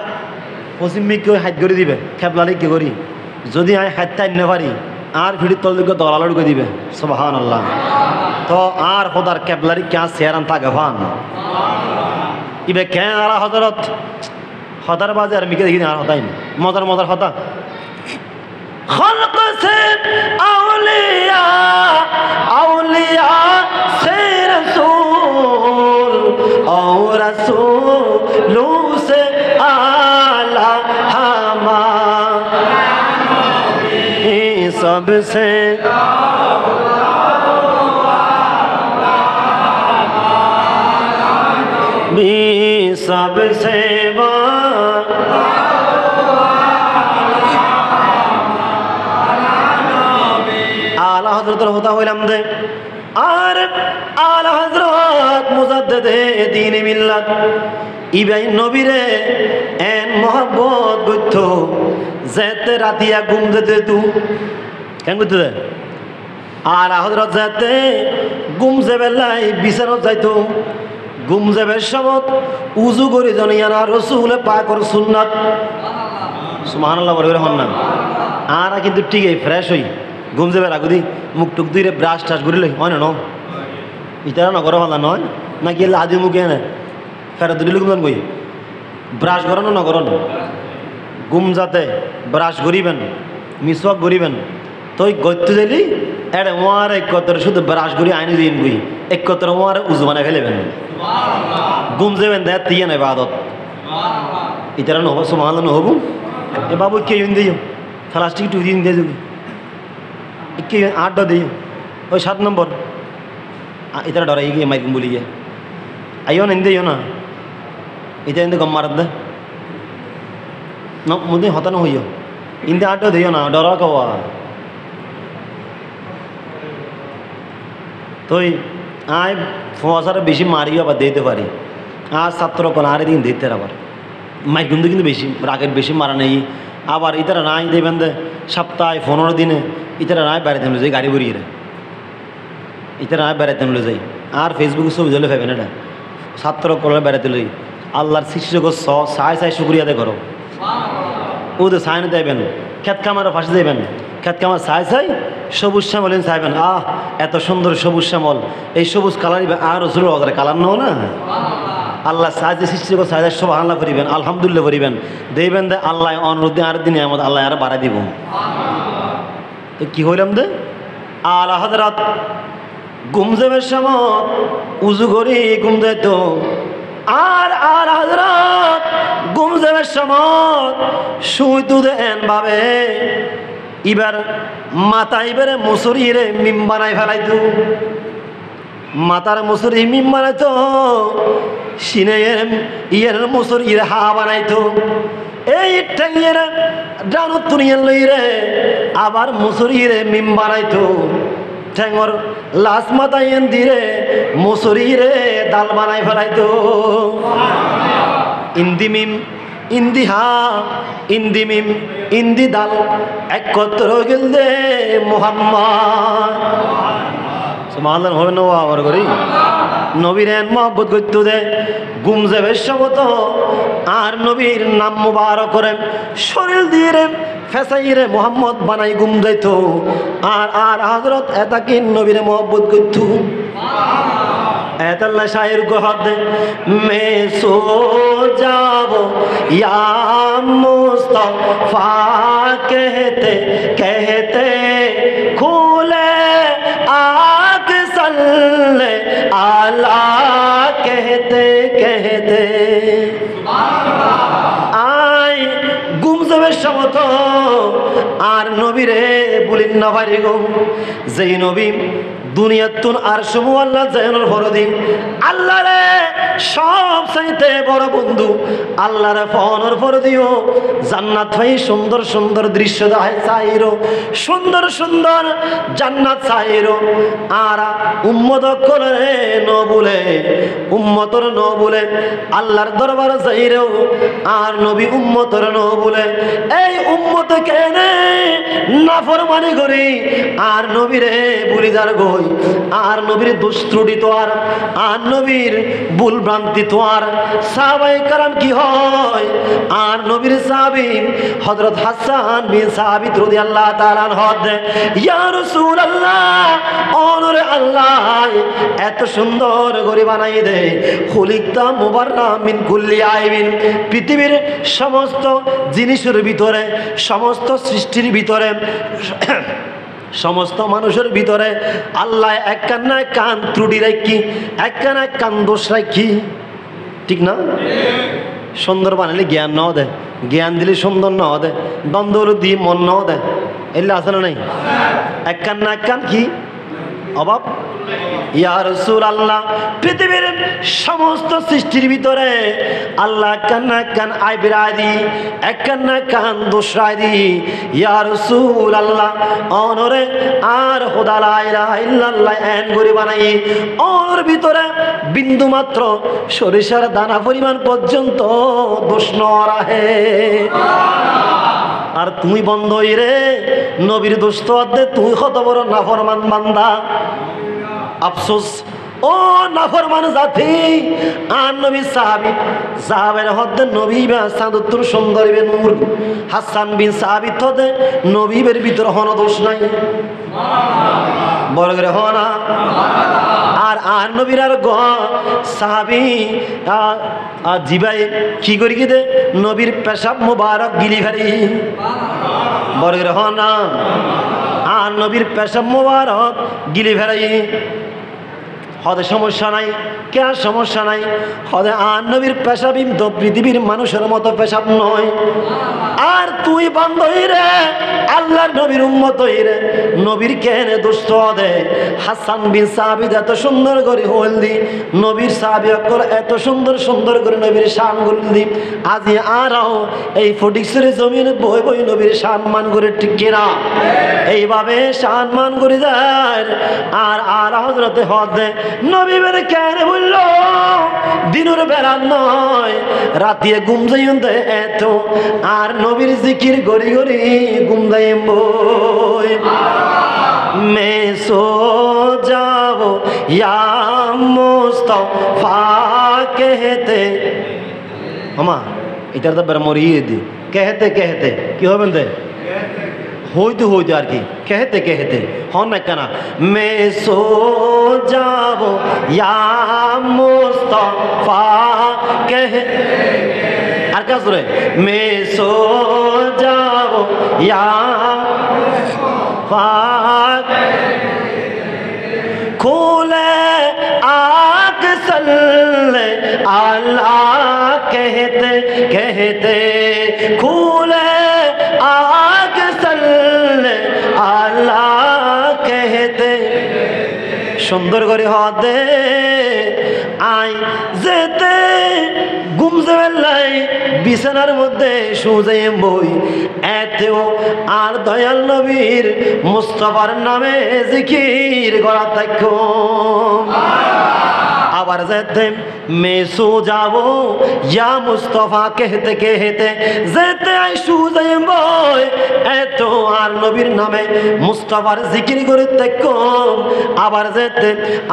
A: পশ্চিম মিকে ওই হাত করে দিবে খেপলালি কে করি, যদি আয় হাতটা আনতে পারি আর ভিড়ির তল দিকে দলাল ঢুকে দিবে সুবহানাল্লাহ, তো আর খোদার ক্যাবলারি ক্যা চেয়ারান থাকে ফান ইবে কে আলা হজরত হতার বাজে আর মিকে দেখি আর হতাই মজার মজার হতা খলক সে আউলিয়া আউলিয়া সে রসূল ও রসূলু সে আলা হামা सबसे भी सबसे आला हजरत होता हইলাম দে আর আলা হযরত মুজাদ্দিদে দ্বীন মিল্লাত ইবাই নবীরে এন মোহাব্বত করত যেতে রাতিয়া ঘুম যেতে তু কেন করতে দে আর হযরত যেতে ঘুম যে বেলায় বিছানাত যাইতো ঘুম যাবে সমত উজু করে জানিয়ানা রসুল পাকর সুন্নাত সুবহানাল্লাহ বলে হন না আর কিন্তু ঠিক এই ফ্রেশ হই ঘুম যাবে আগুদি মুখ টুক দিয়ে ব্রাশ টাশ করিলে হয় না ইতারা নগর ভালো নয় না কি আদি মুখে এনে ফেরত দিলে ঘুমান বই ব্রাশ করানো নগরন ঘুম যাতে ব্রাশ করিবেন মিসওয়াক করিবেন তুই গত্য দিলি এড়ে ওয়ার এক কতর শুধু ব্রাশ করি আইনি দিন গুই এক কতর ওয়ার উজু বানায় ফেলেবেন ঘুম যাবেন দেয় তিয়া নেই বাদত ইতারা নহব সুবহানাল্লাহ নহব এ বাবু কে ইন দিও প্লাস্টিক টু দিন দিয়ে যাবি কে 8 দিও ওই 7 নম্বর ইতারা ডরাই গিয়ে মাইক বলি গিয়ে আইও না দিও না এটা ইন্দে গম মারদ না মুদে হতানো হইও ইন্দে 8 দিও না ডরা কওয়া তুই আয় ফসারে বেশি মারিও আবার দিতে পারি আর ছাত্র কোন আরে দিন দিতে আবার মাইক কিন্তু বেশি রাগের বেশি মারা নেই আবার ইতারা নাই দেবেন দে সপ্তাহে 15 দিনে ইতারা নাই বেড়াতে যাই গাড়ি ভরিয়ে ইতারা নাই বেড়াতে যাই আর ফেসবুকে ছবি দিলে ফেবেন এটা ছাত্র কলে বেড়াতে লই আল্লাহর সৃষ্টি সাই সাই শুক্রিয়াতে করো ওদের সাইনে দেবেন খেত কামারও ফাঁসে দেবেন খেত কামার সাই সাই সবুজ শ্যামল চাইবেন এত সুন্দর সবুজ শ্যামল এই সবুজ কালারই আর রসুল কালার নও না আল্লাহ সাহায্যে সৃষ্টি করে সাহায্য সব আল্লাহ করিবেন আলহামদুলিল্লাহ করিবেন দেখবেন দে আল্লাহ অনুরোধ আর দিনে আমাদের আল্লাহ আর বাড়াই দিব তো কি হইলাম দে আলা হযরত ঘুম যাবে সমত উজু করি ঘুম যাইতো আর আলা হযরত ঘুম যাবে সমত শুইতো দেন ভাবে এবার মাথা এবারে মুসুরিরে মিম বানাই ফেলাইতো মাতার মুসুরি মিম বানাইতো সিনের ইয়ের মুসুরির হা বানাইতো এই ঠ্যাঙের ডানত তুনিয়ে লইরে আবার মুসুরিরে মিম বানাইতো ঠ্যাঙর লাশ মাথায় দিরে মুসুরিরে ডাল বানাই ফেলাইতো ইন্দি মিম ইন্দি হা ইন্দি মিম ইন্দি দাল একত্র গেলদে মুহাম্মদ সুবহানাল্লাহ হবে না আবার করি নবীর মহব্বত করতে দে ঘুম যাবে সমত আর নবীর নাম মুবারক করে শরীর দিয়ে ফেসাইরে মোহাম্মদ বানাই ঘুম যাইতো আর আর হযরত এতাকে নবীর মহব্বত করতো এতাল্লাহ শায়ের গহদ মে সো যাব ইয়া মুস্তাফা कहते कहते খুলে आग सल्ले आला कहते कहते आय गुम যাবে সমত আর নবীরে বলিন না ভাই গো যেই নবী দুনিয়াতুন আর সমু আল্লাহ জানার ফরদি আল্লাহ রে সব চাইতে বড় বন্ধু আল্লাহর ফোনের ফরদিও জান্নাত ভাই সুন্দর সুন্দর দৃশ্য দেখায় চাইরো সুন্দর সুন্দর জান্নাত চাইরো আর উম্মত করে ন বলে উম্মতর ন বলে আল্লাহর দরবার চাইরো আর নবী উম্মতর ন বলে এই উম্মত কেনে নাফরমানি করি আর নবীরে বলি যার গই আর নবীর দোষ ত্রুটি তো আর নবীর ভুল ভ্রান্তি তো আর সাহাবায়ে কেরাম কি হয় আর নবীর সাহাবী হযরত হাসান বিন সাবিত রাদিয়াল্লাহু তাআলা হদ ইয়া রাসূলুল্লাহ ওরে আল্লাহ এত সুন্দর করে বানাই দে খুলিকতা মুবাররা মিন কুল্লি আইবিন পৃথিবীর সমস্ত জিনিসের ভিতরে সমস্ত সৃষ্টির ভিতরে সমস্ত মানুষের ভিতরে আল্লাহ একখানা কান ত্রুটি রাখি একখানা কান দোষ রাখি ঠিক না সুন্দর বানালে জ্ঞান ন দেয় জ্ঞান দিলে সুন্দর ন দেয় দ্বন্দ্ব দিয়ে মন ন দেয় এলে আছে না নাই একখানা কান কি অভাব ইয়া রাসূলুল্লাহ পৃথিবীর সমস্ত সৃষ্টির ভিতরে আল্লাহ কান্না কান আইবরাদি একখানা কান দোসরাদি ইয়া রাসূলুল্লাহ অনরে আর খোদা লা ইলাহা ইল্লাল্লাহ এন করে বানাই ওর ভিতরে বিন্দু মাত্র সরিষার দানা পরিমাণ পর্যন্ত দোষ ন রাহে আর তুমি বন্ধ রে নবীর দোষ তো তুই কত বড় নাফরমান বান্দা আফসোস ও নাফরমান জাতি আর নবী সাহাবী সাহাবের হদ্দে নবী বা সাদুত্তর সুন্দরী নূর হাসান বিন সাবিত হদে নবীবের ভিতর হন দোষ নাই বড় করে হনা আর নবীর আর গ সাহাবী জিবাই কি করি দে নবীর পেশাব মুবারক গিলি ভারি বড় করে হনা আর নবীর পেশাব মুবারক গিলি ভারি হদে সমস্যা নাই কে সমস্যা নাই হদে আর নবীর পেশাবি তো পৃথিবীর মানুষের মতো পেশাব নয় আর তুই বন্ধ রে আল্লাহর নবীর উম্মত রে নবীর কেন দুষ্ট হদে হাসান বিন সাবিত এত সুন্দর করে হলদি নবীর সাহাবী অকর এত সুন্দর সুন্দর করে নবীর শান হলদি আজি আরাও এই ফটিকছড়ি জমির বই বই নবীর সম্মান করে ঠিক কিনা এইভাবে সম্মান করে যায় আর হযরতে হদে নবী বের কেন বললো দিনের বেলা নয় রাতে ঘুম যাইতে এত আর নবীর জিকির গড়ি গড়ি ঘুম যাইব মে সো যাব ইয়া মুস্তাফা कहते আমা এটার তো বের মরিয়ে দি कहते कहते কি হবেন দে হইতে হইতে আর কি कहते कहते হন না কেন মে সো যাব ইয়া মুস্তাফা कहते আর কা সুরে মে সো যাব ইয়া মুস্তাফা खोले आग सल्ले अल्लाह कहते कहते खोले आग सल्ले अल्लाह कहते সুন্দর করে হদে আই যেতে ঘুমতে বেলাই বিছানার মধ্যে শুয়ে বই এতেও আর দয়াল নবীর মুস্তাফার নামে জিকির করা থাকো আবার যেতে মেসো যাব ইয়া মুস্তাফা कहते कहते যেতে আই শুয়ে বই এত আর নবীর নামে মুস্তাফার জিকির করে থাকো আবার যেতে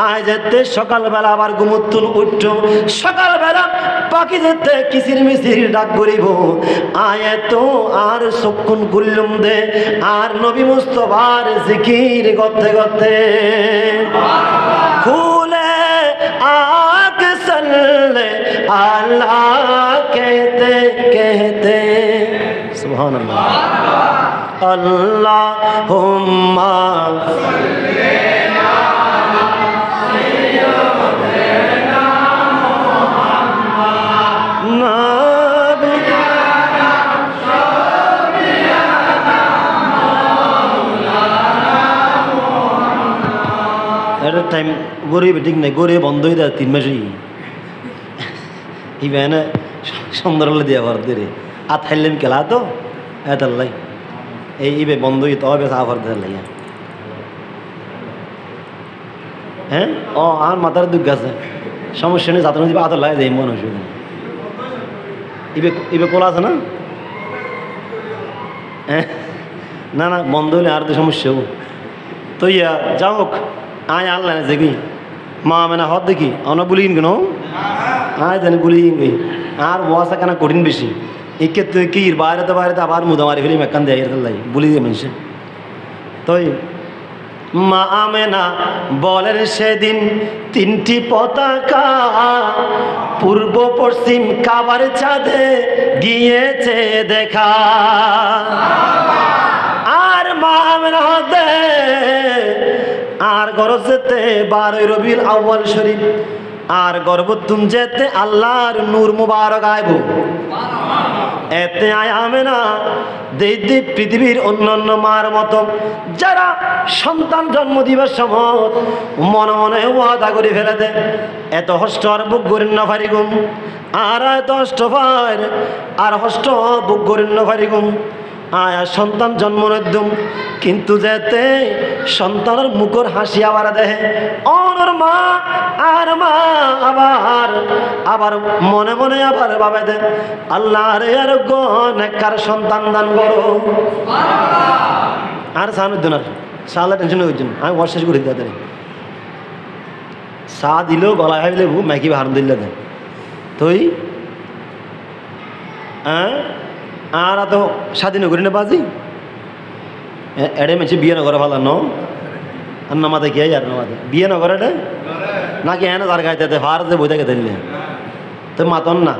A: আয় যেতে সকালবেলা আবার ঘুমুতুন উঠো সকালবেলা পাখি যেতে কিসির মিসির ডাক করিব আয় তো আর সকুন গুল্লুম দে আর নবী মুস্তাফার জিকির করতে করতে খুলে आग सल्ले अल्लाह कहते कहते सुभान अल्लाह अल्लाहुम्मा सल्ली अला सय्यिदना मुहम्मद नबियना शफीअना मौलाना मुहम्मद एट टाइम গরিব ঠিক নাই গরিব বন্ধ হয়ে যায় 3 মাসেই এই বেনে সুন্দর হলে দিয়ে আবার দেরে আর থাইলেন কেলা তো এতাল্লাই এই বন্ধ হয়ে তবে আবার দেয় হ্যাঁ ও আর মাথার দুঃখ আছে সমস্যা নেই যাত্রা দিবে আতর লাগে মনে অসুবিধা ইবে কোলা আছে না হ্যাঁ না না বন্ধ হলে আর তো সমস্যা হবো তো ইয়া যাও হোক আয় আল্লাহ না দেখি মা মেনা হদ দেখি আমরা বলি কেন আয় জানি বলি আর বসা কেন কঠিন বেশি একে তো কি বাইরে তো আবার মুদা মারি ফেলি মেকান দেয় লাই বলি দিয়ে মানুষে তো মা আমেনা বলেন সেদিন 3টি পতাকা পূর্ব পশ্চিম কাবার চাঁদে গিয়েছে দেখা আর মা আমেনা হদে আর গরজ যেতে 12 রবিউল আউয়াল শরীফ আর গর্বতুন যেতে আল্লাহর নূর মুবারক আইব এতে আয়ামে না দেই পৃথিবীর অন্যান্য মার মতো যারা সন্তান জন্ম দিবার সময় মনে মনে ওয়াদা করে ফেলে দেয় এত হষ্ট আর বুক করেন না ফারি গুম আর এত হষ্ট ফার আর হষ্ট বুক করেন না ফারি গুম আয়া সন্তান জন্ম নদ্যম কিন্তু যেতে সন্তানের মুখর হাসি আবার দেহে অনর মা আর মা আবার আবার মনে মনে আবার ভাবে দে আল্লাহ রে আর নেককার সন্তান দান করো আর সানুদ্দিন আর সালা টেনশন হয়ে যান আমি ওয়াশ শেষ করে দিতে চা দিলেও গলায় ভাবিলে ম্যাকি ভার দিলে দেয় তুই আর তো স্বাধীন করি না বাজি এড়ে মেছে বিয়ে নগরে ভালো ন আর নামাতে কে আর নামাতে বিয়ে নগরে এটা নাকি এনে তার গাইতে ভারতে বই থেকে দিলে তো মাতন না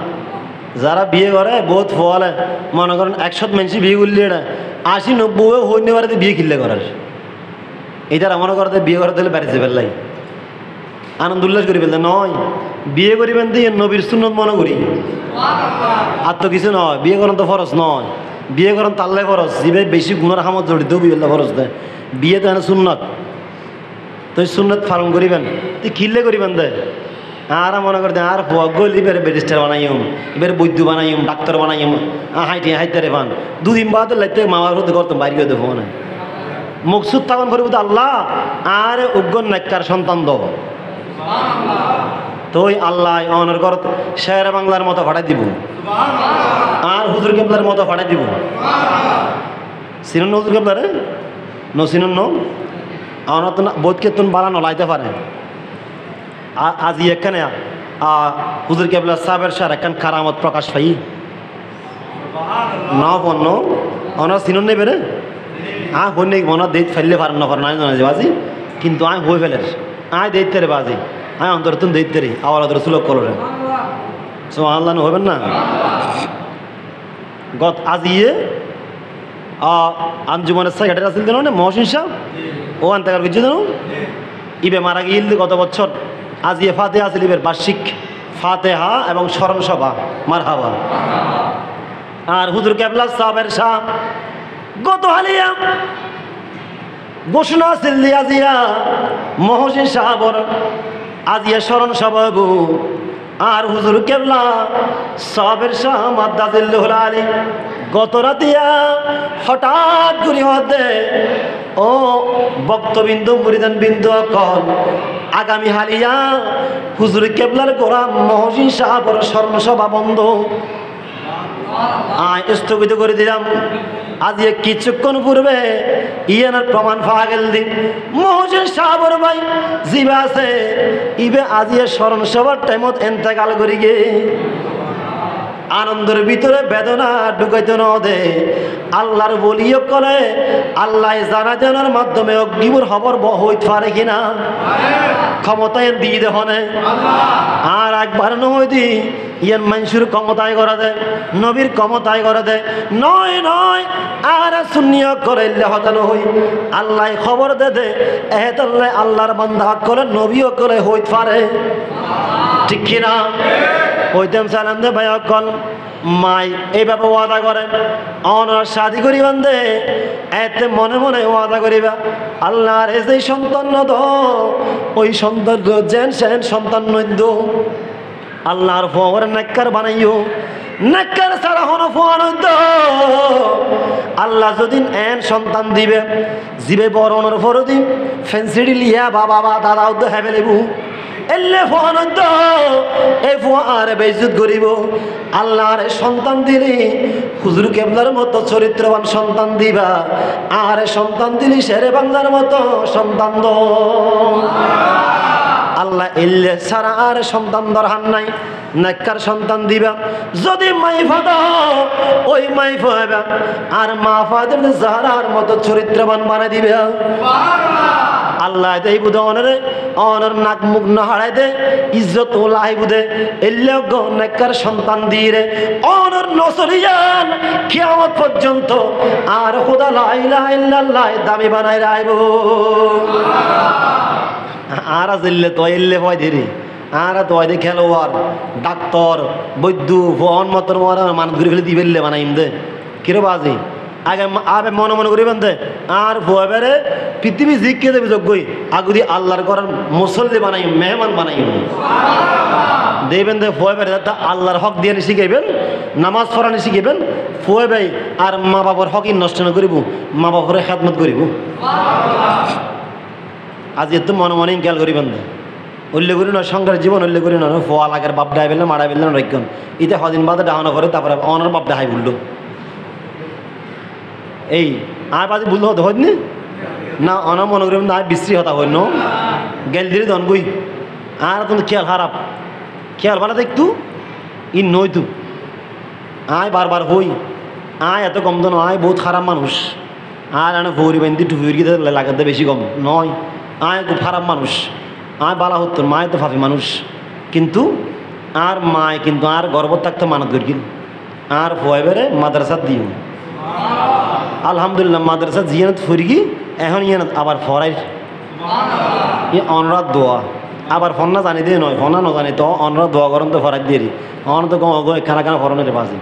A: যারা বিয়ে করে বহুত ফলে মনে করেন 100 মানুষ বিয়ে করলে এটা 80-90 হইতে পারে বিয়ে কিনলে করার এইটার মনে করতে বিয়ে করতে হলে বেড়েছে ফেললাই আনন্দ উল্লাস করি ফেলতে নয় বিয়ে করিবেন দিয়ে নবীর সুন্নত মনে করি আর তো কিছু নয় বিয়ে করেন তো ফরজ নয় বিয়ে করেন তাল্লে ফরজ যে বেশি গুণের হামত জড়িত বিয়ে ফরজ দেয় বিয়ে তো এনে সুন্নত তুই সুন্নত পালন করিবেন তুই কিনলে করিবেন দে আর মনে করতে আর গল এবার ব্যারিস্টার বানাইম এবার বৈদ্য বানাইম ডাক্তার বানাইম হাইতে রে পান 2 দিন বাদে লাগতে মামার হতে করতাম বাইরে হতে ফোন মকসুদ তখন করিব তো আল্লাহ আর উগ্র নাক্কার সন্তান দো তুই আল্লাহ অনার কর শের বাংলার মতো ফাটাই দিব আর হুজুর কেবলার মতো ফাটাই দিব সিনুন হুজুর কেবলারে সিনুন আমার তো বোধকে তুমি বানানো লাইতে পারে আজি এখানে হুজুর কেবলা সাহেবের সার একখান কারামত প্রকাশ পাই ন পণ্য অনার সিনুন নেই বেড়ে হই মনে দেখ ফেললে পারেন না পারেন জানা যে বাজি কিন্তু আমি হয়ে ফেলের দেখতে রে বাজি অন্তর তুমি দেখতে রে আবার ওদের সুলভ করলেন সো আল্লাহ হবেন না গত আজিয়ে আঞ্জুমানের সেক্রেটারি আসছিল জানো না মহসিন সাহেব ও আনতে কিছু জানো ইবে মারা গিয়ে গত বছর আজিয়ে ফাতেহা আসিল ইবের বার্ষিক ফাতেহা এবং স্মরণ সভা মারহাবা আর হুজুর কেবলা সাহেবের শাহ গত হালিয়া ঘোষণা আসিল আজিয়া মহসিন সাহাবর আজিয়া স্মরণ সভা আর হুজুর কেবলা সাহেবের শাহ মাদ্দাজিল্লাহুল আলী গত রাতিয়া হঠাৎ করে হতে ও বক্তবিন্দু মুরিদান বিন্দু কল আগামী হালিয়া হুজুর কেবলার গোলাম মহসিন সাহাবর স্মরণ সভা বন্ধ স্থগিত করে দিলাম আজ কিছুক্ষণ পূর্বে ইয়ানার প্রমাণ পাওয়া গেল দিন মহসিন সাহাবর ভাই জিবা আছে ইবে আজিয়ে স্মরণ সভার টাইমত এন্তেকাল করি গে আনন্দের ভিতরে বেদনা ঢুকাইতে ন দে আল্লাহর বলিও করে আল্লাহ জানা জানার মাধ্যমে অগ্নিবর খবর হইতে পারে কিনা ক্ষমতায় দিয়ে দেখনে আর একবার নয় দি ইয়ান মানুষের ক্ষমতায় করা দেয় নবীর ক্ষমতায় করা দেয় নয় নয় আর শূন্য করে হতানো হই আল্লাহ খবর দে দে এহেতাল্লাহ আল্লাহর বান্দা করে নবীও করে হইতে পারে ঠিক কিনা হইতাম সালাম দে ভাই অকল মাই এইভাবে ওয়াদা করেন অনার শাদি করিবেন দে এতে মনে মনে ওয়াদা করিবা আল্লাহর এই সন্তান দ ওই সন্তান যেন সেন সন্তান নৈদ্য আল্লাহর ফোর নাক্কার বানাইও নাক্কার ছাড়া হনো ফোন আল্লাহ যদি এন সন্তান দিবে জিবে বরণের ফর দিন ফেন্সিডি লিয়া বাবা বা দাদা উদ্দ হ্যাবে লেবু এলে ফোন এই ফোয়ার বেইজ্জত করিব আল্লাহর সন্তান দিলি হুজুর কেবলার মতো চরিত্রবান সন্তান দিবা আর সন্তান দিলি শেরে বাংলার মতো সন্তান দ আল্লাহ এলে সারা আর সন্তান দরহান নাই নাক্কার সন্তান দিবা যদি মাই ফাদা ওই মাই ফাবা আর মা ফাদের জাহারার মতো চরিত্রবান বানাই দিবে আল্লাহ দেই বুধ অনর নাক মুখ না হারাই দে ইজ্জত লাই বুধে এলে নাক্কার সন্তান দিয়ে রে অনর নসরিয়ান কিয়ামত পর্যন্ত আর খোদা লা ইলাহা ইল্লাল্লাহ দামি বানাই রাইব আর আজলে তো এলে ভয় ধীরে আর তো ওই খেলোয়াড় ডাক্তার বৈদ্য ফোন মতন মানুষ ঘুরে ফেলে দিবেলে বানাইম দে কিরে বাজি আগে আবে মনে মনে করিবেন দে আর ভয়ে পৃথিবী জিজ্ঞে দেবে যোগ্যই আগুদি আল্লাহর করার মুসল্লি বানাই মেহমান বানাই দেবেন দে ভয় বেড়ে আল্লাহর হক দিয়ে শিখাইবেন নামাজ পড়ানি শিখাইবেন ফুয়ে ভাই আর মা বাবার হক নষ্ট না করিব মা বাবার খেদমত করিব আজ এত মনে মনে খেয়াল করিবেন দে উল্লেখ করি না সংসার জীবন উল্লেখ করি না ফোয়া লাগার বাপ ডাই বেললেন মারা বেললেন রক্ষণ ইতে সদিন বাদে ডাহানো করে তারপরে অনার বাপ ডাহাই বলল এই আর বাজে ভুল হতে হয়নি না অনা মনে করি না বিশ্রী হতা হইন গেল দিলে দন বই আর তুমি খেয়াল হারাপ খেয়াল ভালো দেখতু ই নইতু আয় বারবার হই আয় এত কম তো নয় বহুত খারাপ মানুষ আর আনে ভৌরি বেন্দি টুপির গিয়ে লাগাতে বেশি কম নয় আয় খুব খারাপ মানুষ আয় বালা হতো মায় তো ফাঁপি মানুষ কিন্তু আর মায় কিন্তু আর গর্ব থাকতো মানত করি আর ভয় বেড়ে মাদ্রাসাত দিও আলহামদুলিল্লাহ মাদ্রাসা জিয়ানত ফুরিগি এখন ইয়ানত আবার ফরাই অনরাত দোয়া আবার ফন্না জানি দিয়ে নয় ফন্না নজানি তো অনরাত দোয়া গরম তো ফরাই দিয়ে অন তো খানা খানা ফরনের বাজে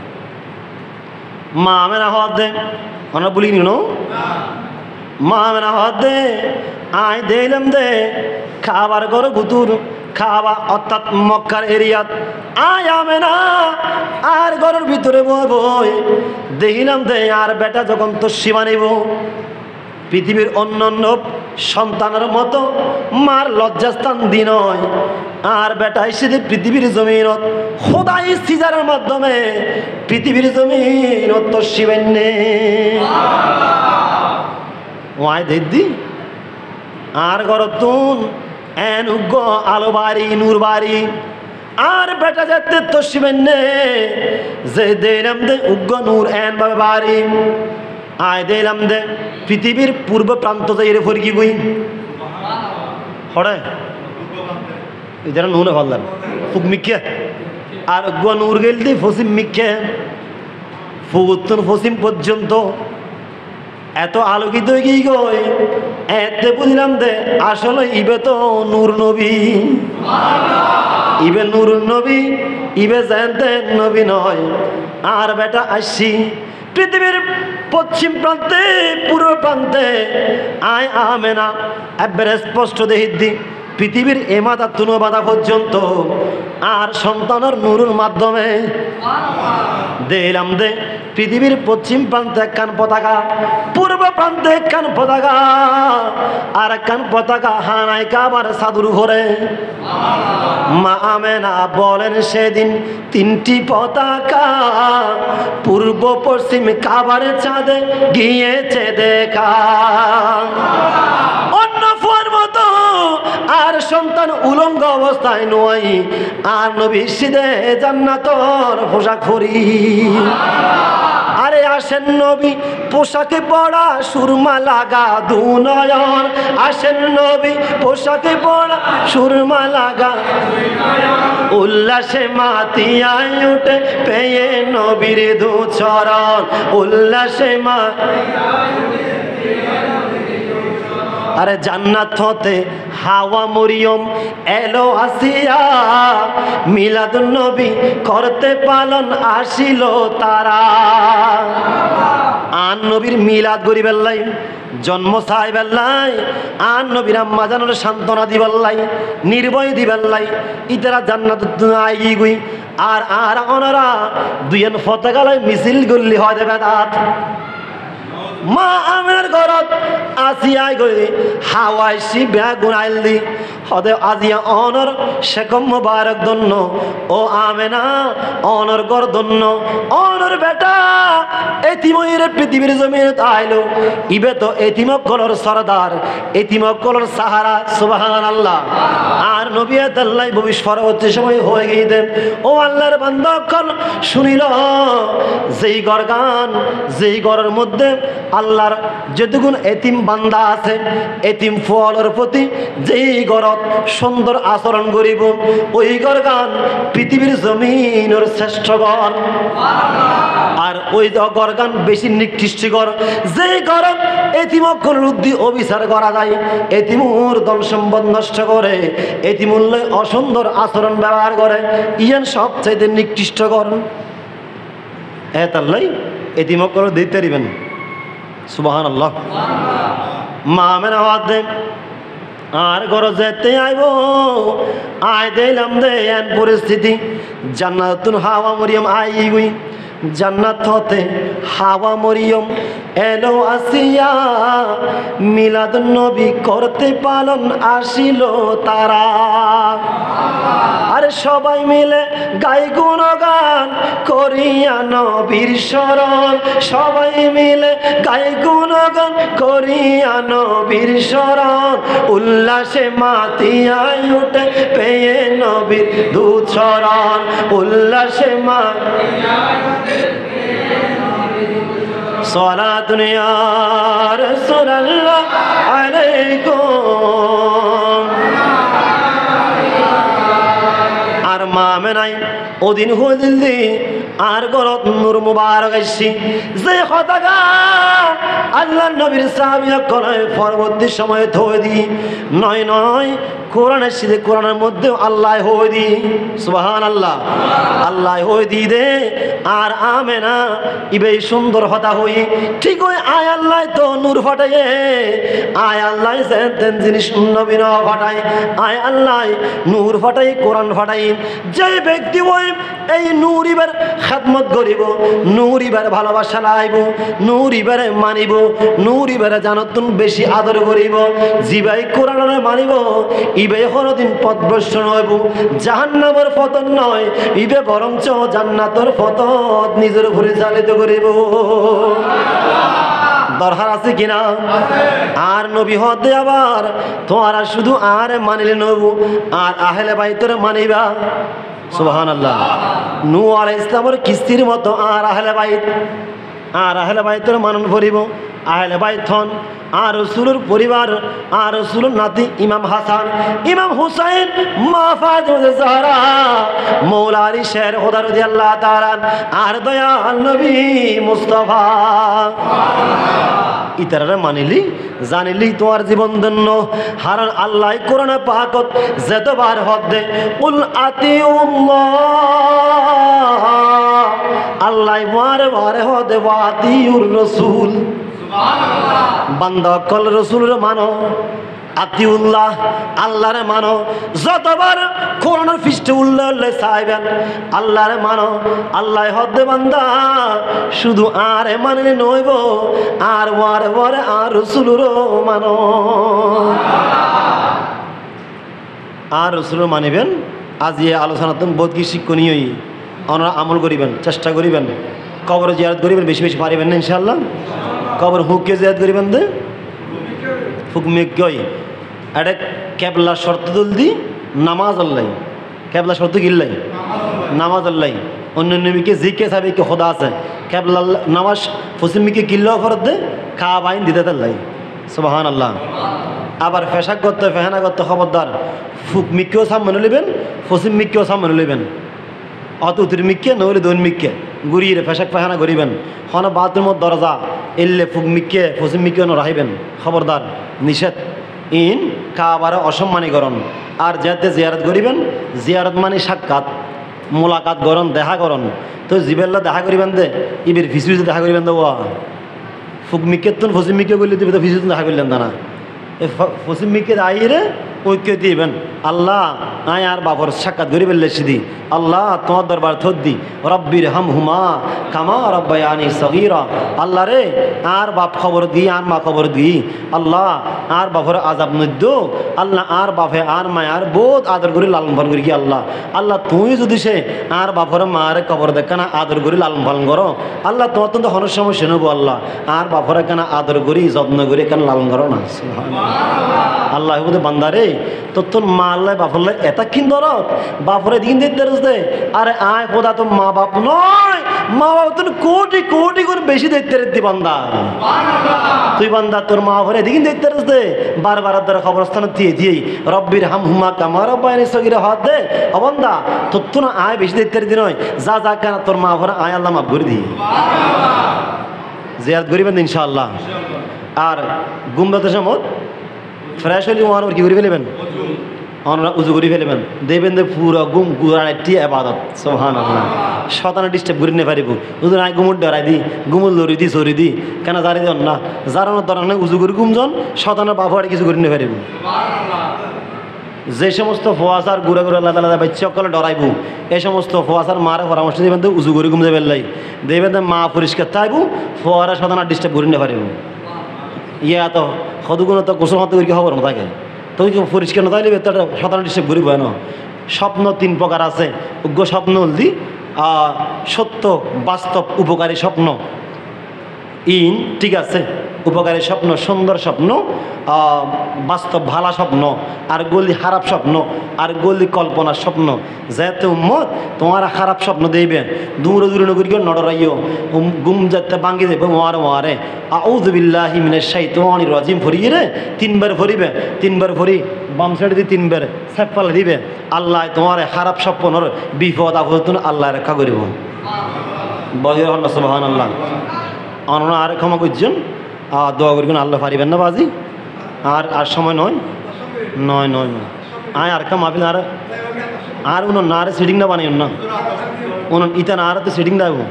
A: মা মেনা হওয়ার দে অনরা বলি নি মা মেনা হওয়ার দে আয় দিলাম দে খাবার গরো গুতুর খাওয়া অর্থাৎ মক্কার এরিয়াত আয় আমে না আর ঘরের ভিতরে বই দেখিলাম দে আর বেটা যখন তো সীমা নিব পৃথিবীর অন্যান্য সন্তানের মতো মার লজ্জাস্থান দি নয় আর বেটা এসে পৃথিবীর জমিনত খোদাই সিজারের মাধ্যমে পৃথিবীর জমিনত তো শিবেন্নে ওয়াই দিদি আর গরতুন এন উগ্র আলো বাড়ি নূর বাড়ি আর বেটা যেতে তো শিবেন্নে যে দিলাম দে উগ্র নূর এন ভাবে বাড়ি আয় দিলাম দে পৃথিবীর পূর্ব প্রান্ত যাই রে ফরকি গই হড়ে এদের নুনে ভাল্লাম ফুক মিক্ষে আর উগ্র নূর গেল দি ফসিম মিক্ষে ফুগুত্তন ফসিম পর্যন্ত এত আলোকিত হয়ে গিয়ে গই এতে বুঝলাম দে আসলে ইবে তো নূর নবী ইবে নূর নবী ইবে জানতে নবী নয় আর বেটা আসছি পৃথিবীর পশ্চিম প্রান্তে পূর্ব প্রান্তে আয় আমে না একবারে স্পষ্ট দেহিদি পৃথিবীর এমাদা তুনো বাঁধা পর্যন্ত আর সন্তানের নূরের মাধ্যমে দিলাম দে পৃথিবীর পশ্চিম প্রান্তে একখান পতাকা পূর্ব প্রান্তে একখান পতাকা আর একখান পতাকা হানায় কাবার সাদুর ঘরে মা আমেনা বলেন সেদিন তিনটি পতাকা পূর্ব পশ্চিম কাবার চাঁদে গিয়েছে দেখা অন্য ফোর মতো আর সন্তান উলঙ্গ অবস্থায় নয় আর নবী সিদে জান্নাতর পোশাক পরি আরে আসেন নবী পোশাকে পড়া সুরমা লাগা দুনয়ন আসেন নবী পোশাকে পড়া সুরমা লাগা উল্লাসে মাতিয়ায় উঠে পেয়ে নবীর দু চরণ উল্লাসে মা আরে জান্নাত হতে হাওয়া মরিয়ম এলো আসিয়া মিলাদুন নবী করতে পালন আসিল তারা আন নবীর মিলাদ গরি বেল্লাই জন্ম চাই বেল্লাই আন নবীর আম্মা জানোর সান্ত্বনা দিবেল্লাই নির্ভয় দিবেল্লাই ইতারা জান্নাত আই গুই আর আর অনরা দুইয়েন ফতেগালাই মিছিল গুল্লি হয় দেবে দাঁত মা আমের ঘরত আসিয়াই গই হাওয়াই সি বেগুন আইল দি হদে আজিয়া অনর শেকম মুবারক দন্ন ও আমেনা অনর গর দন্ন অনর বেটা এতিমইরে পৃথিবীর জমিনে আইলো ইবে তো এতিমকলর সরদার এতিমকলর সাহারা সুবহানাল্লাহ আর নবী আল্লাহ ভবিষ্যৎ পরবর্তী সময় হয়ে গিয়ে ও আল্লাহর বান্দাকল শুনিল যেই গর গান যেই গরের মধ্যে আল্লাহর যেটুকুন এতিম বান্দা আছে এতিম ফলের প্রতি যেই গরত সুন্দর আচরণ করিব ওই গর গান পৃথিবীর জমিনের শ্রেষ্ঠ গর আর ওই গর গান বেশি নিকৃষ্টকর যেই গরত এতিমকল রুদ্ধি অবিচার করা যায় এতিমুর ধন সম্পদ নষ্ট করে এতিমূল্য অসুন্দর আচরণ ব্যবহার করে ইয়ান সবচাইতে নিকৃষ্টকর এতাল্লাই এতিমকল দিতে দিবেন সুবহানাল্লাহ মা মেনা হাত দে আর ঘর যেতে আইব আয় দিলাম দে এন পরিস্থিতি জান্নাতুন হাওয়া মরিয়ম আই গুই জান্নাত হতে হাওয়া মরিয়ম এলো আসিয়া মিলাদ নবী করতে পালন আসিল তারা। আরে সবাই মিলে গাই গুণগান করিয়া নবীর শরণ, সবাই মিলে গাই গুণগান করিয়া নবীর শরণ, উল্লাসে মাতিয়ায় উঠে পেয়ে নবীর দুধ শরণ, উল্লাসে সালাতুন ইয়া রাসূলুল্লাহ আলাইকুম। আর মা মেনাই ওদিন হইলি আর গরত নূর মুবারক আইছি যে হতাগা আল্লাহ নবীর সাহাবীরা করে পরবর্তী সময়ে থই দি নয় নয় কোরআনের সিধে কোরআনের মধ্যে আল্লাহ হই দি সুবহানাল্লাহ আল্লাহ হই দি দে। আর আমেনা ইবে সুন্দর হতা হই ঠিক ওই আয় আল্লাহ তো নূর ফাটাইয়ে আয় আল্লাহ সেন জিনিস নবী না ফাটাই আয় আল্লাহ নূর ফাটাই কোরআন ফাটাই। যে ব্যক্তি ওই এই নূর ইবার খেদমত করিব, নূর ইবার ভালোবাসা লাইব, নূর ইবারে মানিব, নূর ইবারে জানতুন বেশি আদর করিব, জিবাই কোরআনে মানিব, ইবে কোনদিন পথভ্রষ্ট নইব, জাহান্নামের পতন নয়, ইবে বরঞ্চ জান্নাতের পথ নিজের পরিচালিত করিব। দরকার আছে কিনা? আর নবী হতে আবার তোরা শুধু আর মানিলে নব আর আহলে বাইতের মানিবা। সুবহানাল্লাহ। নূহ আলাইহিস সালামের কিস্তির মতো আর আহলে বাইতের মানন করিব। আহলে বাইত হন আর রাসূলের পরিবার আর রাসূলের নাতি ইমাম হাসান, ইমাম হুসাইন, মা ফাতিমা জাহরা, মওলা আলী শের খোদা রাদিয়াল্লাহু তাআলা আর দয়াল নবী মুস্তাফা। ইতারে মানিলি জানিলি তোমার জীবন ধন্য। হারান আল্লাহ কোরআনে পাকত যেতবার হদ দে কুল আতিউল্লাহ, আল্লাহ বারে বারে হদে ওয়াতিউর রাসূল। সুবহানাল্লাহ। বান্দা কল রাসূলের মানো, আতিউল্লাহ আল্লাহরে মানো। যতবার কোরআনের পৃষ্ঠে উল্লেখ চাইবেন আল্লাহরে মানো। আল্লাহ হদে বান্দা শুধু আরে মানলে নইব আর ওয়ারে ওয়ারে আর রাসূলেরও মানো। আর রাসূলের মানিবেন। আজ এই আলোচনাতে বহুত কি শিক্ষণীয় আপনারা আমল করিবেন, চেষ্টা করিবেন। কবর জিয়ারত করিবেন, বেশি বেশি পারিবেন না ইনশাআল্লাহ। কবর হুককে জিয়ারত করিবেন দে হুকমে কই এটা কেবলা শর্ত জলদি নামাজ আল্লাহ, কেবলা শর্ত গিল্লাই নামাজ আল্লাহ। অন্য নবীকে জিকে সাবে কি খোদা আছে কেবলা নামাজ ফসিমিকে কিল্লাও ফরত দে খা বাইন দিতে আল্লাহ। সুবহানাল্লাহ। আবার ফেশাক করতে ফেহানা করতে খবরদার ফুক মিকেও সামনে নেবেন, ফসিম মিকেও সামনে নেবেন। অত উতির মিকে নহলে দৈন মিকে গুড়িয়ে ফেশাক ফেহানা করিবেন। হন বাথরুমত দরজা এলে ফুক মিকে ফসিম মিকেও রাখিবেন। খবরদার নিষেধ। ইন কাবারে অসম্মানীকরণ। আর যাতে জিয়ারত করিবেন, জিয়ারত মানে সাক্ষাৎ মোলাকাত করন, দেখা করন। তো জিবেল্লা দেখা করিবেন দে ইবির ফিসুইতে দেখা করিবেন দে ওয়া ফুক মিকে তুন ফসিম মিকে করলে তুমি তো ফিসুইতে দেখা করলেন না। ফসিম মিকে আইরে ঐক্য দিবেন। আল্লাহ আয় আর বাবর সাক্ষাৎ করি বললে সিদি আল্লাহ তোমার দরবার থদ্দি রব্বির হাম হুমা কামা রব্বায়ানি সগীরা। আল্লাহ রে আর বাপ খবর দি আর মা খবর দি আল্লাহ আর বাপর আজাব নদ্য আল্লাহ আর বাপে আর মায়ার বহুত আদর করি লালন পালন করি কি আল্লাহ। আল্লাহ তুই যদি সে আর বাপর মার খবর দেখা না আদর করি লালন পালন করো আল্লাহ তোমার তো হনের সমস্যা নেবো আল্লাহ আর বাপরে কেন আদর করি যত্ন করি কেন লালন করো না। আল্লাহ বান্দারে তোর মা আল্লাহ বাপল্লাহ এটা কিন ধরত বাপরে দিন দিতে দে। আরে আয় খোদা তো মা বাপ নয়, মা বাপ তোর কোটি কোটি করে বেশি দেখতে রে বান্দা। তুই বান্দা তোর মা বাপরে দিন দেখতে দে বারবার ধরে খবরস্থান দিয়ে দিয়েই রব্বির হাম হুমা কামা রব্বায়ানি সগীরা হাত দে অবন্দা তোর তো না আয় বেশি দেখতে দি নয় যা যা কেন তোর মা বাপরে আয় আল্লাহ মাফ করে দি। জিয়ারত করিবেন ইনশাআল্লাহ। আর গুমরাতের সময় ফ্রেশ হলে ওয়ান কি করে ফেলবেন ওনারা উজু করে ফেলবেন দেবেন দে পুরো গুম গুড়াটি আবাদত। সুবহানাল্লাহ। শতানা ডিস্টার্ব করে নিয়ে পারিব উজু নাই গুমুর ডরাই দি গুমুর লড়ি দি সরি দি কেন জারি দেন না জারানোর দরকার নাই উজু করে গুমজন শতানের বাবু আর কিছু করে নিয়ে পারিব। যে সমস্ত ফোয়াশার ঘুরে ঘুরে আল্লাহ তাআলা বাচ্চা সকলে ডরাইব এই সমস্ত ফোয়াশার মারে পরামর্শ দিবেন তো উজু করে ঘুম যাবে লাই দেখবেন মা পরিষ্কার থাকবো ফোয়ারা সাধারণ ডিস্টার্ব করে নিতে পারিব ইয়া তো সদুগুণ তো গোসল মতো করে খবর না থাকে তো পরিষ্কার না থাকলে সাধারণ ডিস্টার্ব ঘুরিব না স্বপ্ন 3 প্রকার আছে উগ্র স্বপ্ন হলদি সত্য বাস্তব উপকারী স্বপ্ন ঠিক আছে উপকারী স্বপ্ন সুন্দর স্বপ্ন বাস্তব ভালা স্বপ্ন আর গলি খারাপ স্বপ্ন আর গলি কল্পনার স্বপ্ন যেহেতু উম্মত তোমার খারাপ স্বপ্ন দেবে দূরে দূরে নগরী নডরাইও গুম যাতে ভাঙ্গি দেবে মারে আউযু বিল্লাহি মিনাশ শাইতানির রাজিম ফরিয়ে রে 3 বার ফরিবে 3 বার ফরি বাম সাইডে দিয়ে 3 বার সাফাল দিবে আল্লাহ তোমার খারাপ স্বপ্নর বিপদ আপদ আল্লাহ রক্ষা করিব বহির সুবহানাল্লাহ অননা আর ক্ষমা করছেন দোয়া করি আল্লাহ পারিবেন না বাজি আর সময় নয় নয় নয় নয় আয় আর মাহফিল আর উন না আরে সিটিং না বানাইন না উন ইতা না আর তো সিটিং দাও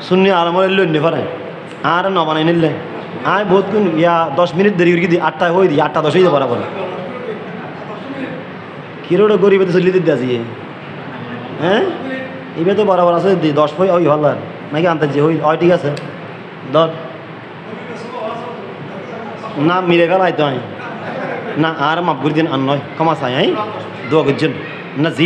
A: শূন্য আর আমার লইনে পারে আর না বানাই নিলে আয় বহুত কোন ইয়া 10 মিনিট দেরি করে দি 8টায় হই দি 8টা 10 হই বরাবর কিরোড় গরিবে তো চলি দিতে আসি হ্যাঁ এবে তো বরাবর আছে 10 হই ওই হল নাকি আনতে যে হই ওই ঠিক আছে ধর না মিলে ফেলাই তো না আর মাফ করে দিন আর নয় ক্ষমা চাই দোয়া করছেন না জি